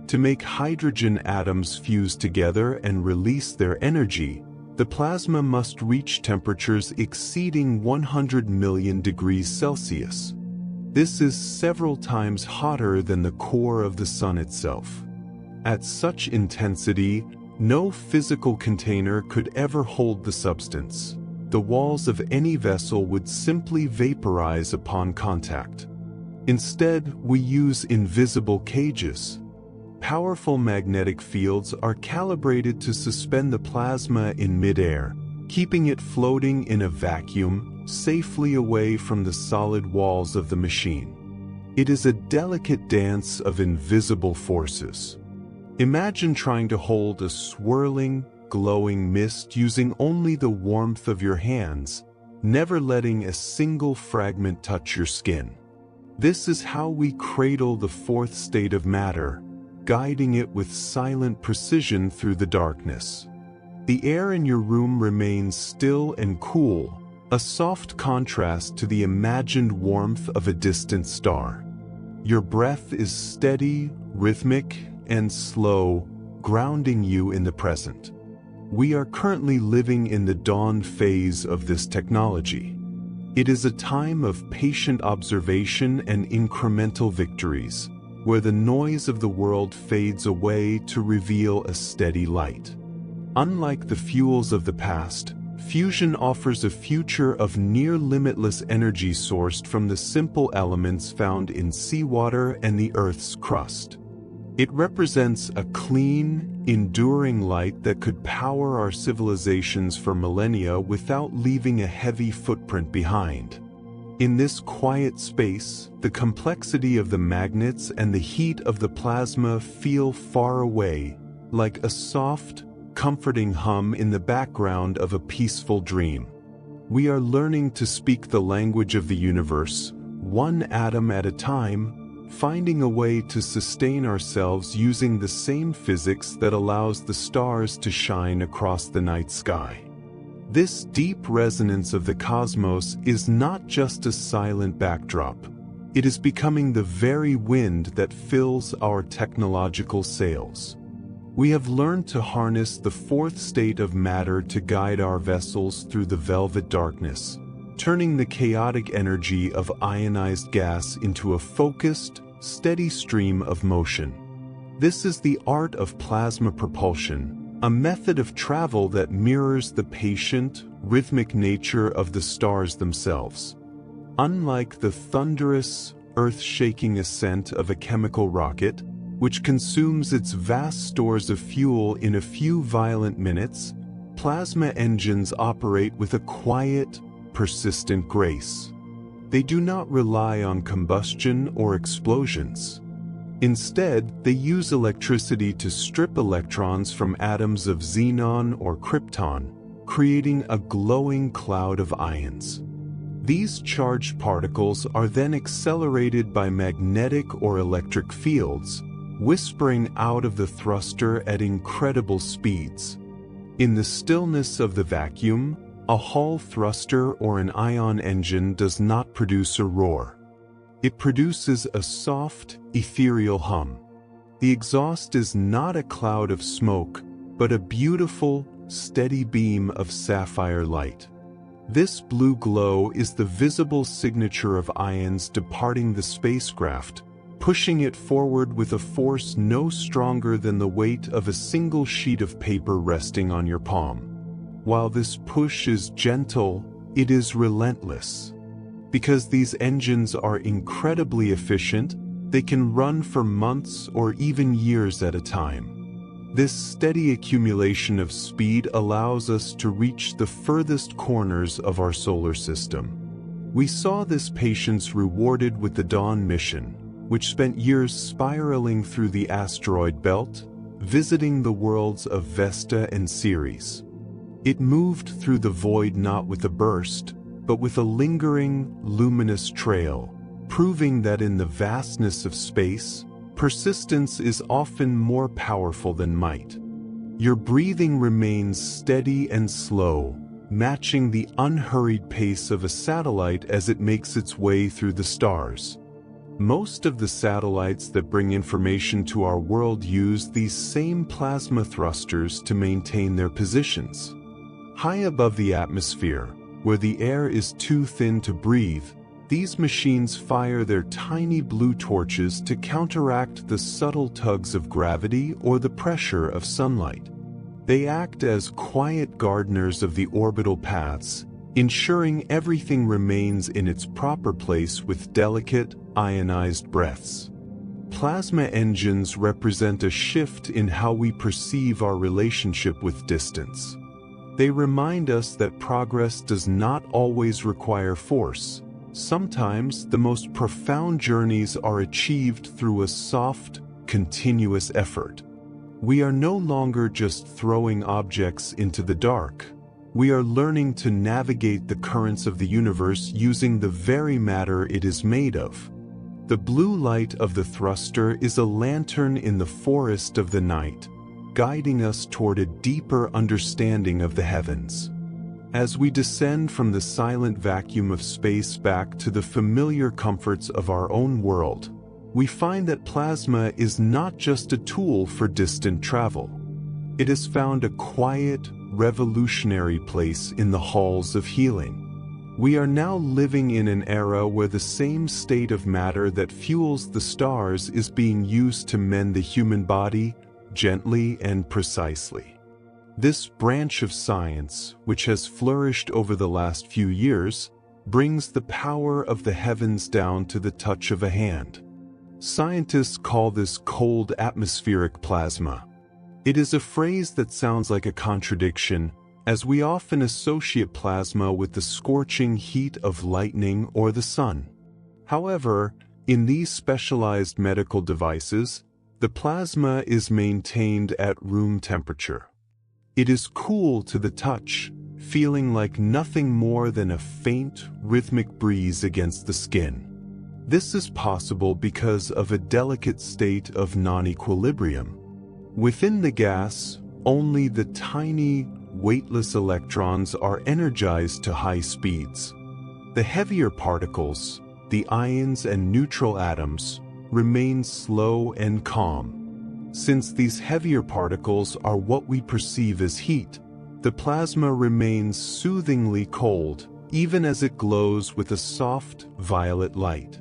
[SPEAKER 1] To make hydrogen atoms fuse together and release their energy, the plasma must reach temperatures exceeding 100 million degrees Celsius. This is several times hotter than the core of the sun itself. At such intensity, no physical container could ever hold the substance. The walls of any vessel would simply vaporize upon contact. Instead, we use invisible cages. Powerful magnetic fields are calibrated to suspend the plasma in midair, keeping it floating in a vacuum, safely away from the solid walls of the machine. It is a delicate dance of invisible forces. Imagine trying to hold a swirling, glowing mist using only the warmth of your hands, never letting a single fragment touch your skin. This is how we cradle the fourth state of matter, guiding it with silent precision through the darkness. The air in your room remains still and cool, a soft contrast to the imagined warmth of a distant star. Your breath is steady, rhythmic, and slow, grounding you in the present. We are currently living in the dawn phase of this technology. It is a time of patient observation and incremental victories, where the noise of the world fades away to reveal a steady light. Unlike the fuels of the past, fusion offers a future of near-limitless energy sourced from the simple elements found in seawater and the Earth's crust. It represents a clean, enduring light that could power our civilizations for millennia without leaving a heavy footprint behind. In this quiet space, the complexity of the magnets and the heat of the plasma feel far away, like a soft, comforting hum in the background of a peaceful dream. We are learning to speak the language of the universe, one atom at a time, finding a way to sustain ourselves using the same physics that allows the stars to shine across the night sky. This deep resonance of the cosmos is not just a silent backdrop. It is becoming the very wind that fills our technological sails. We have learned to harness the fourth state of matter to guide our vessels through the velvet darkness, turning the chaotic energy of ionized gas into a focused, steady stream of motion. This is the art of plasma propulsion, a method of travel that mirrors the patient, rhythmic nature of the stars themselves. Unlike the thunderous, earth-shaking ascent of a chemical rocket, which consumes its vast stores of fuel in a few violent minutes, plasma engines operate with a quiet, persistent grace. They do not rely on combustion or explosions. Instead, they use electricity to strip electrons from atoms of xenon or krypton, creating a glowing cloud of ions. These charged particles are then accelerated by magnetic or electric fields, whispering out of the thruster at incredible speeds. In the stillness of the vacuum, a Hall thruster or an ion engine does not produce a roar. It produces a soft, ethereal hum. The exhaust is not a cloud of smoke, but a beautiful, steady beam of sapphire light. This blue glow is the visible signature of ions departing the spacecraft, pushing it forward with a force no stronger than the weight of a single sheet of paper resting on your palm. While this push is gentle, it is relentless. Because these engines are incredibly efficient, they can run for months or even years at a time. This steady accumulation of speed allows us to reach the furthest corners of our solar system. We saw this patience rewarded with the Dawn mission, which spent years spiraling through the asteroid belt, visiting the worlds of Vesta and Ceres. It moved through the void not with a burst, but with a lingering, luminous trail, proving that in the vastness of space, persistence is often more powerful than might. Your breathing remains steady and slow, matching the unhurried pace of a satellite as it makes its way through the stars. Most of the satellites that bring information to our world use these same plasma thrusters to maintain their positions. High above the atmosphere, where the air is too thin to breathe, these machines fire their tiny blue torches to counteract the subtle tugs of gravity or the pressure of sunlight. They act as quiet gardeners of the orbital paths, ensuring everything remains in its proper place with delicate, ionized breaths. Plasma engines represent a shift in how we perceive our relationship with distance. They remind us that progress does not always require force. Sometimes the most profound journeys are achieved through a soft, continuous effort. We are no longer just throwing objects into the dark. We are learning to navigate the currents of the universe using the very matter it is made of. The blue light of the thruster is a lantern in the forest of the night, guiding us toward a deeper understanding of the heavens. As we descend from the silent vacuum of space back to the familiar comforts of our own world, we find that plasma is not just a tool for distant travel. It has found a quiet, revolutionary place in the halls of healing. We are now living in an era where the same state of matter that fuels the stars is being used to mend the human body, gently and precisely. This branch of science, which has flourished over the last few years, brings the power of the heavens down to the touch of a hand. Scientists call this cold atmospheric plasma. It is a phrase that sounds like a contradiction, as we often associate plasma with the scorching heat of lightning or the sun. However, in these specialized medical devices, the plasma is maintained at room temperature. It is cool to the touch, feeling like nothing more than a faint, rhythmic breeze against the skin. This is possible because of a delicate state of non-equilibrium. Within the gas, only the tiny, weightless electrons are energized to high speeds. The heavier particles, the ions and neutral atoms, remain slow and calm. Since these heavier particles are what we perceive as heat, the plasma remains soothingly cold, even as it glows with a soft, violet light.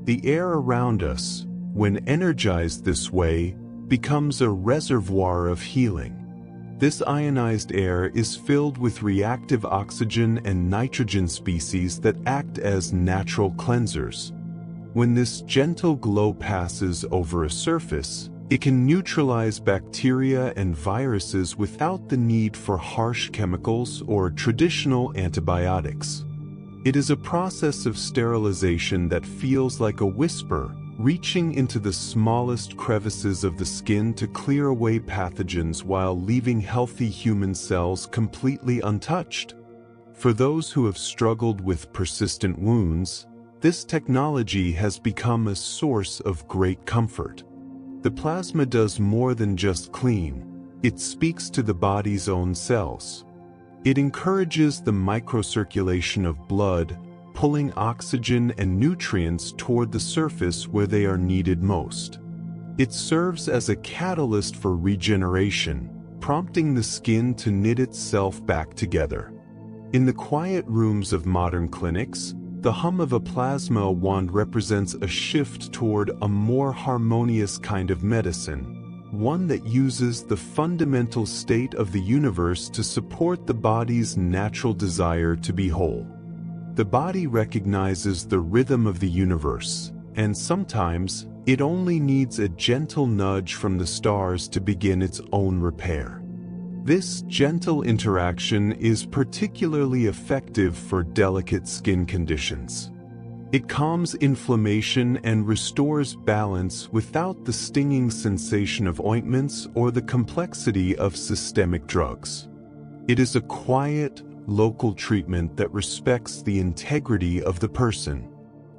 [SPEAKER 1] The air around us, when energized this way, becomes a reservoir of healing. This ionized air is filled with reactive oxygen and nitrogen species that act as natural cleansers. When this gentle glow passes over a surface, it can neutralize bacteria and viruses without the need for harsh chemicals or traditional antibiotics. It is a process of sterilization that feels like a whisper, reaching into the smallest crevices of the skin to clear away pathogens while leaving healthy human cells completely untouched. For those who have struggled with persistent wounds, this technology has become a source of great comfort. The plasma does more than just clean, it speaks to the body's own cells. It encourages the microcirculation of blood, pulling oxygen and nutrients toward the surface where they are needed most. It serves as a catalyst for regeneration, prompting the skin to knit itself back together. In the quiet rooms of modern clinics, the hum of a plasma wand represents a shift toward a more harmonious kind of medicine, one that uses the fundamental state of the universe to support the body's natural desire to be whole. The body recognizes the rhythm of the universe, and sometimes it only needs a gentle nudge from the stars to begin its own repair. This gentle interaction is particularly effective for delicate skin conditions. It calms inflammation and restores balance without the stinging sensation of ointments or the complexity of systemic drugs. It is a quiet, local treatment that respects the integrity of the person.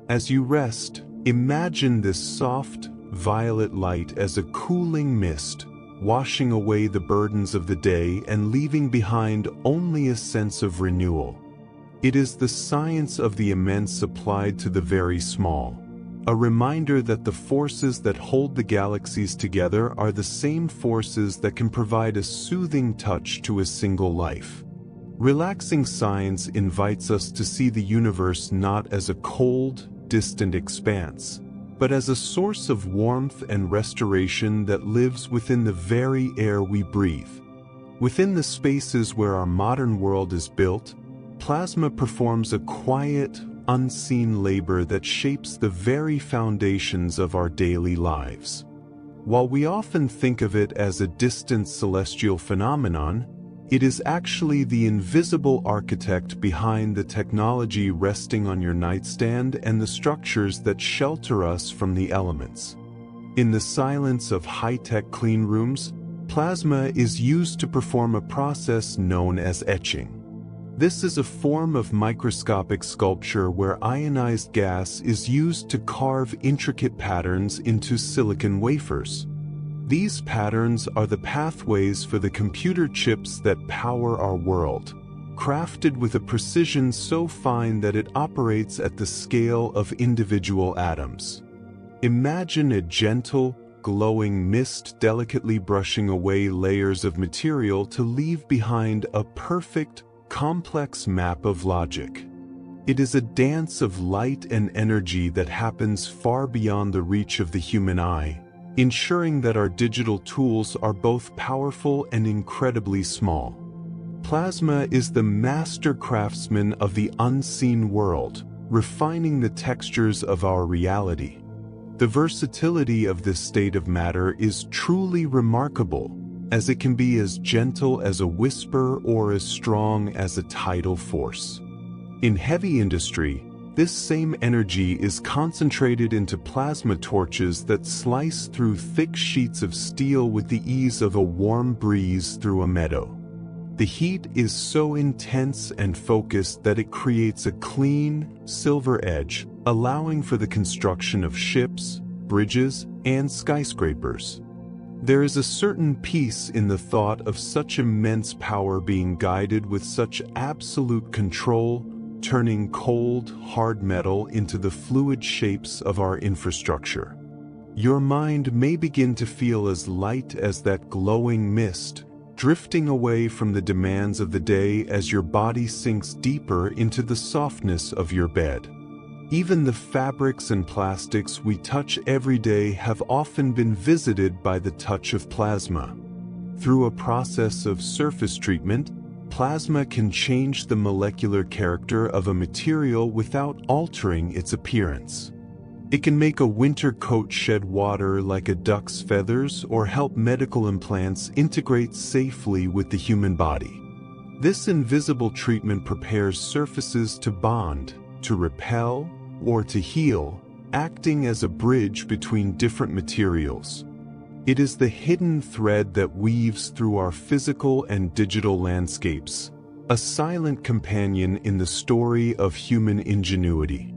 [SPEAKER 1] As you rest, imagine this soft, violet light as a cooling mist, washing away the burdens of the day and leaving behind only a sense of renewal. It is the science of the immense applied to the very small, a reminder that the forces that hold the galaxies together are the same forces that can provide a soothing touch to a single life. Relaxing science invites us to see the universe not as a cold, distant expanse, but as a source of warmth and restoration that lives within the very air we breathe. Within the spaces where our modern world is built, plasma performs a quiet, unseen labor that shapes the very foundations of our daily lives. While we often think of it as a distant celestial phenomenon, it is actually the invisible architect behind the technology resting on your nightstand and the structures that shelter us from the elements. In the silence of high-tech clean rooms, plasma is used to perform a process known as etching. This is a form of microscopic sculpture where ionized gas is used to carve intricate patterns into silicon wafers. These patterns are the pathways for the computer chips that power our world, crafted with a precision so fine that it operates at the scale of individual atoms. Imagine a gentle, glowing mist delicately brushing away layers of material to leave behind a perfect, complex map of logic. It is a dance of light and energy that happens far beyond the reach of the human eye, ensuring that our digital tools are both powerful and incredibly small. Plasma is the master craftsman of the unseen world, refining the textures of our reality. The versatility of this state of matter is truly remarkable, as it can be as gentle as a whisper or as strong as a tidal force. In heavy industry, this same energy is concentrated into plasma torches that slice through thick sheets of steel with the ease of a warm breeze through a meadow. The heat is so intense and focused that it creates a clean, silver edge, allowing for the construction of ships, bridges, and skyscrapers. There is a certain peace in the thought of such immense power being guided with such absolute control, turning cold, hard metal into the fluid shapes of our infrastructure. Your mind may begin to feel as light as that glowing mist, drifting away from the demands of the day as your body sinks deeper into the softness of your bed. Even the fabrics and plastics we touch every day have often been visited by the touch of plasma. Through a process of surface treatment, plasma can change the molecular character of a material without altering its appearance. It can make a winter coat shed water like a duck's feathers or help medical implants integrate safely with the human body. This invisible treatment prepares surfaces to bond, to repel, or to heal, acting as a bridge between different materials. It is the hidden thread that weaves through our physical and digital landscapes, a silent companion in the story of human ingenuity.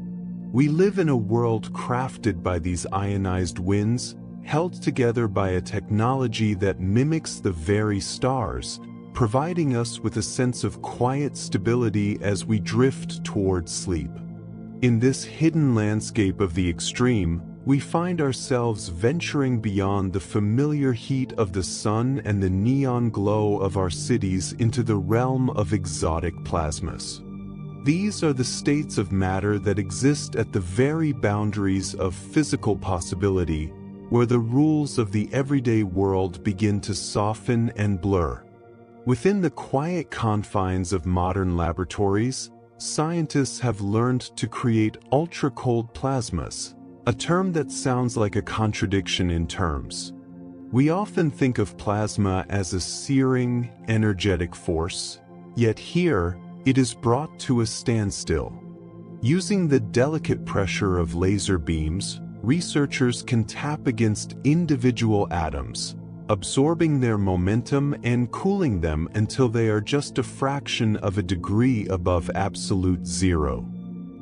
[SPEAKER 1] We live in a world crafted by these ionized winds, held together by a technology that mimics the very stars, providing us with a sense of quiet stability as we drift toward sleep. In this hidden landscape of the extreme, we find ourselves venturing beyond the familiar heat of the sun and the neon glow of our cities into the realm of exotic plasmas. These are the states of matter that exist at the very boundaries of physical possibility, where the rules of the everyday world begin to soften and blur. Within the quiet confines of modern laboratories, scientists have learned to create ultra-cold plasmas, a term that sounds like a contradiction in terms. We often think of plasma as a searing, energetic force, yet here, it is brought to a standstill. Using the delicate pressure of laser beams, researchers can tap against individual atoms, absorbing their momentum and cooling them until they are just a fraction of a degree above absolute zero.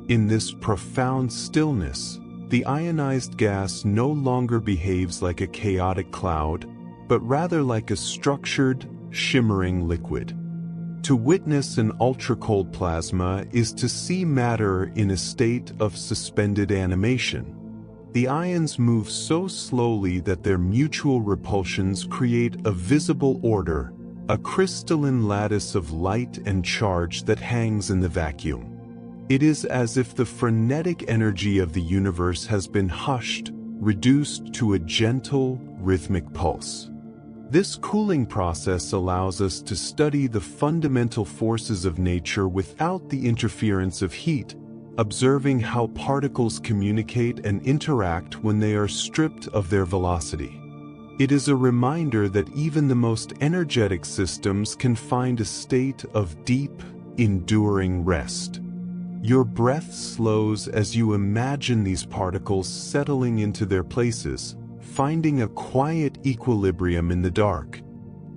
[SPEAKER 1] In this profound stillness, the ionized gas no longer behaves like a chaotic cloud, but rather like a structured, shimmering liquid. To witness an ultra-cold plasma is to see matter in a state of suspended animation. The ions move so slowly that their mutual repulsions create a visible order, a crystalline lattice of light and charge that hangs in the vacuum. It is as if the frenetic energy of the universe has been hushed, reduced to a gentle, rhythmic pulse. This cooling process allows us to study the fundamental forces of nature without the interference of heat, observing how particles communicate and interact when they are stripped of their velocity. It is a reminder that even the most energetic systems can find a state of deep, enduring rest. Your breath slows as you imagine these particles settling into their places, finding a quiet equilibrium in the dark.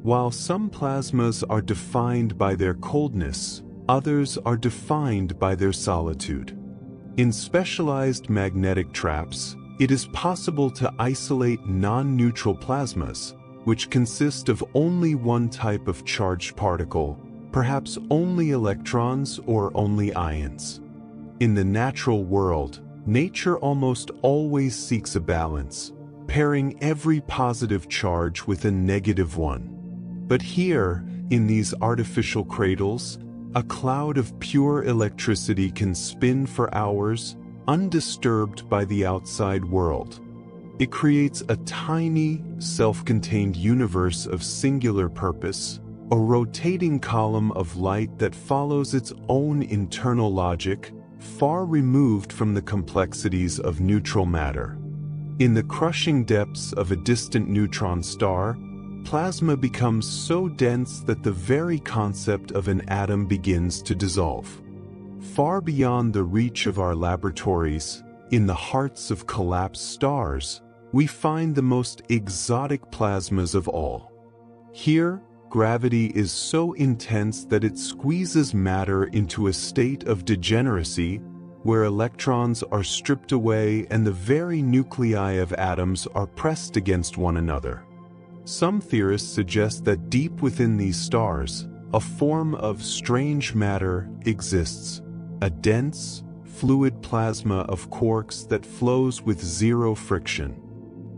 [SPEAKER 1] While some plasmas are defined by their coldness, others are defined by their solitude. In specialized magnetic traps, it is possible to isolate non-neutral plasmas, which consist of only one type of charged particle, perhaps only electrons or only ions. In the natural world, nature almost always seeks a balance, pairing every positive charge with a negative one. But here, in these artificial cradles, a cloud of pure electricity can spin for hours, undisturbed by the outside world. It creates a tiny, self-contained universe of singular purpose, a rotating column of light that follows its own internal logic, far removed from the complexities of neutral matter. In the crushing depths of a distant neutron star, plasma becomes so dense that the very concept of an atom begins to dissolve. Far beyond the reach of our laboratories, in the hearts of collapsed stars, we find the most exotic plasmas of all. Here, gravity is so intense that it squeezes matter into a state of degeneracy, where electrons are stripped away and the very nuclei of atoms are pressed against one another. Some theorists suggest that deep within these stars, a form of strange matter exists, a dense, fluid plasma of quarks that flows with zero friction.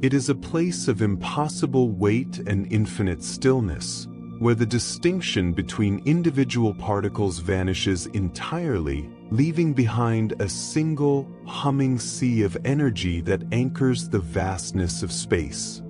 [SPEAKER 1] It is a place of impossible weight and infinite stillness, where the distinction between individual particles vanishes entirely, leaving behind a single, humming sea of energy that anchors the vastness of space.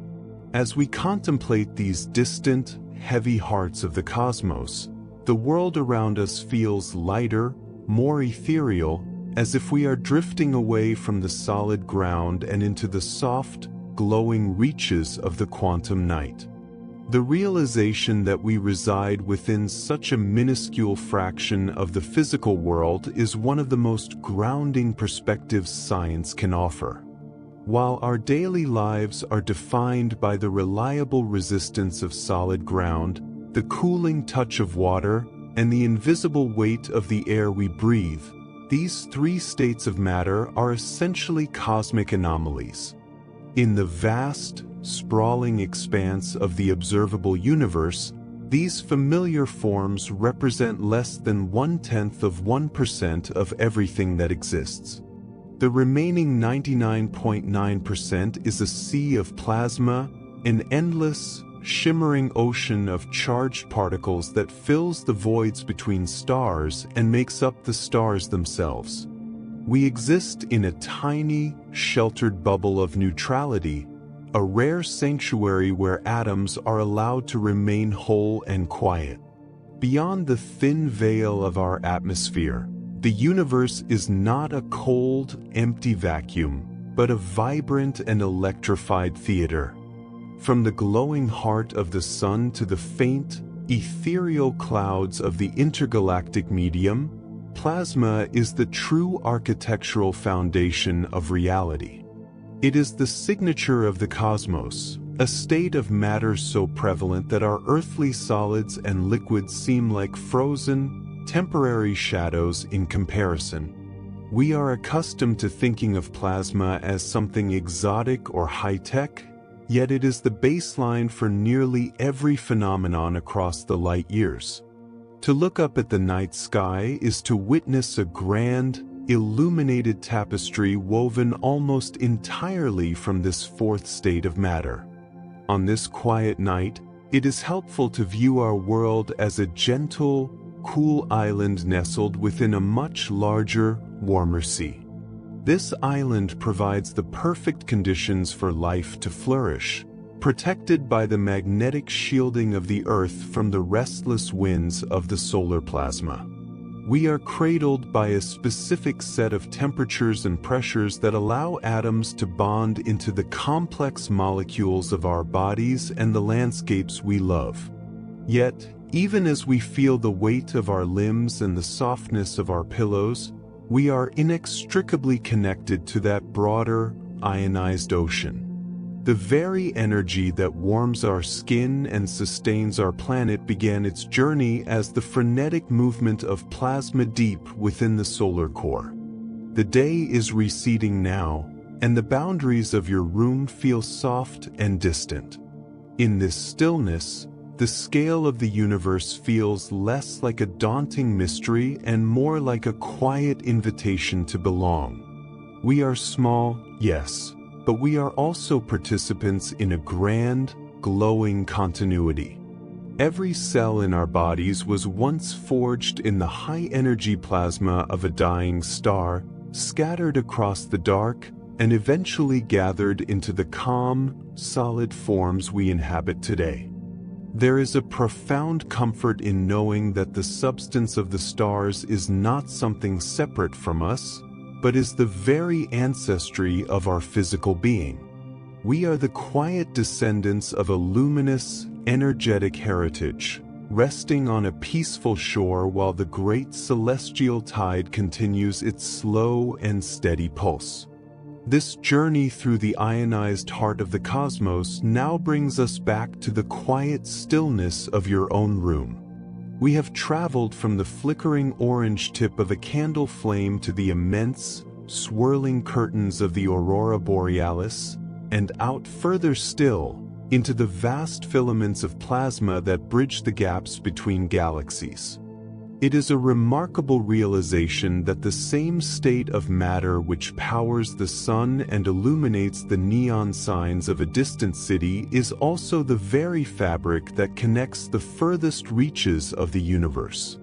[SPEAKER 1] As we contemplate these distant, heavy hearts of the cosmos, the world around us feels lighter, more ethereal, as if we are drifting away from the solid ground and into the soft, glowing reaches of the quantum night. The realization that we reside within such a minuscule fraction of the physical world is one of the most grounding perspectives science can offer. While our daily lives are defined by the reliable resistance of solid ground, the cooling touch of water, and the invisible weight of the air we breathe, these three states of matter are essentially cosmic anomalies. In the vast, sprawling expanse of the observable universe, these familiar forms represent less than 0.1% of everything that exists. The remaining 99.9% is a sea of plasma, an endless, shimmering ocean of charged particles that fills the voids between stars and makes up the stars themselves. We exist in a tiny, sheltered bubble of neutrality, a rare sanctuary where atoms are allowed to remain whole and quiet. Beyond the thin veil of our atmosphere, the universe is not a cold, empty vacuum, but a vibrant and electrified theater. From the glowing heart of the sun to the faint, ethereal clouds of the intergalactic medium, plasma is the true architectural foundation of reality. It is the signature of the cosmos, a state of matter so prevalent that our earthly solids and liquids seem like frozen, temporary shadows in comparison. We are accustomed to thinking of plasma as something exotic or high-tech, yet it is the baseline for nearly every phenomenon across the light years. To look up at the night sky is to witness a grand, illuminated tapestry woven almost entirely from this fourth state of matter. On this quiet night, it is helpful to view our world as a gentle, cool island nestled within a much larger, warmer sea. This island provides the perfect conditions for life to flourish, protected by the magnetic shielding of the Earth from the restless winds of the solar plasma. We are cradled by a specific set of temperatures and pressures that allow atoms to bond into the complex molecules of our bodies and the landscapes we love. Yet, even as we feel the weight of our limbs and the softness of our pillows, we are inextricably connected to that broader, ionized ocean. The very energy that warms our skin and sustains our planet began its journey as the frenetic movement of plasma deep within the solar core. The day is receding now, and the boundaries of your room feel soft and distant. In this stillness, the scale of the universe feels less like a daunting mystery and more like a quiet invitation to belong. We are small, yes, but we are also participants in a grand, glowing continuity. Every cell in our bodies was once forged in the high-energy plasma of a dying star, scattered across the dark, and eventually gathered into the calm, solid forms we inhabit today. There is a profound comfort in knowing that the substance of the stars is not something separate from us, but is the very ancestry of our physical being. We are the quiet descendants of a luminous, energetic heritage, resting on a peaceful shore while the great celestial tide continues its slow and steady pulse. This journey through the ionized heart of the cosmos now brings us back to the quiet stillness of your own room. We have traveled from the flickering orange tip of a candle flame to the immense, swirling curtains of the aurora borealis, and out further still, into the vast filaments of plasma that bridge the gaps between galaxies. It is a remarkable realization that the same state of matter which powers the sun and illuminates the neon signs of a distant city is also the very fabric that connects the furthest reaches of the universe.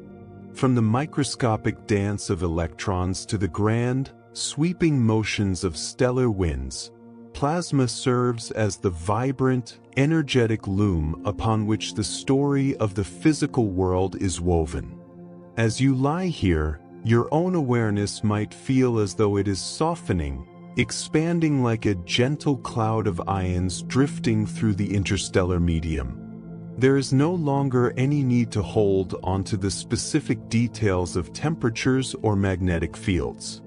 [SPEAKER 1] From the microscopic dance of electrons to the grand, sweeping motions of stellar winds, plasma serves as the vibrant, energetic loom upon which the story of the physical world is woven. As you lie here, your own awareness might feel as though it is softening, expanding like a gentle cloud of ions drifting through the interstellar medium. There is no longer any need to hold onto the specific details of temperatures or magnetic fields.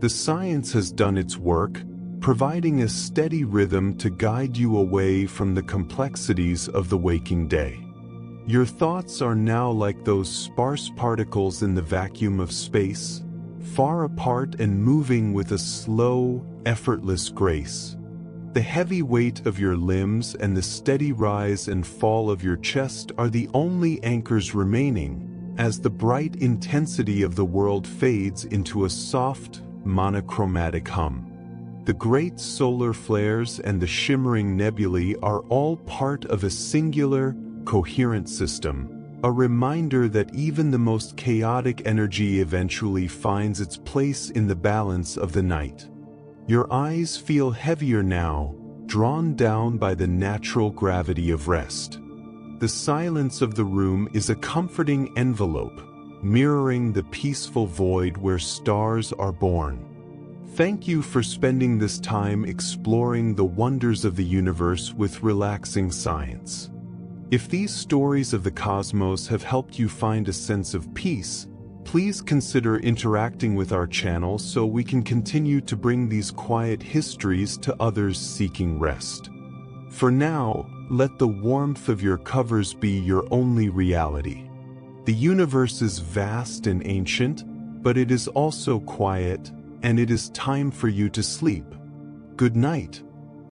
[SPEAKER 1] The science has done its work, providing a steady rhythm to guide you away from the complexities of the waking day. Your thoughts are now like those sparse particles in the vacuum of space, far apart and moving with a slow, effortless grace. The heavy weight of your limbs and the steady rise and fall of your chest are the only anchors remaining, as the bright intensity of the world fades into a soft, monochromatic hum. The great solar flares and the shimmering nebulae are all part of a singular, coherent system, a reminder that even the most chaotic energy eventually finds its place in the balance of the night. Your eyes feel heavier now, drawn down by the natural gravity of rest. The silence of the room is a comforting envelope, mirroring the peaceful void where stars are born. Thank you for spending this time exploring the wonders of the universe with relaxing science. If these stories of the cosmos have helped you find a sense of peace, please consider interacting with our channel so we can continue to bring these quiet histories to others seeking rest. For now, let the warmth of your covers be your only reality. The universe is vast and ancient, but it is also quiet, and it is time for you to sleep. Good night.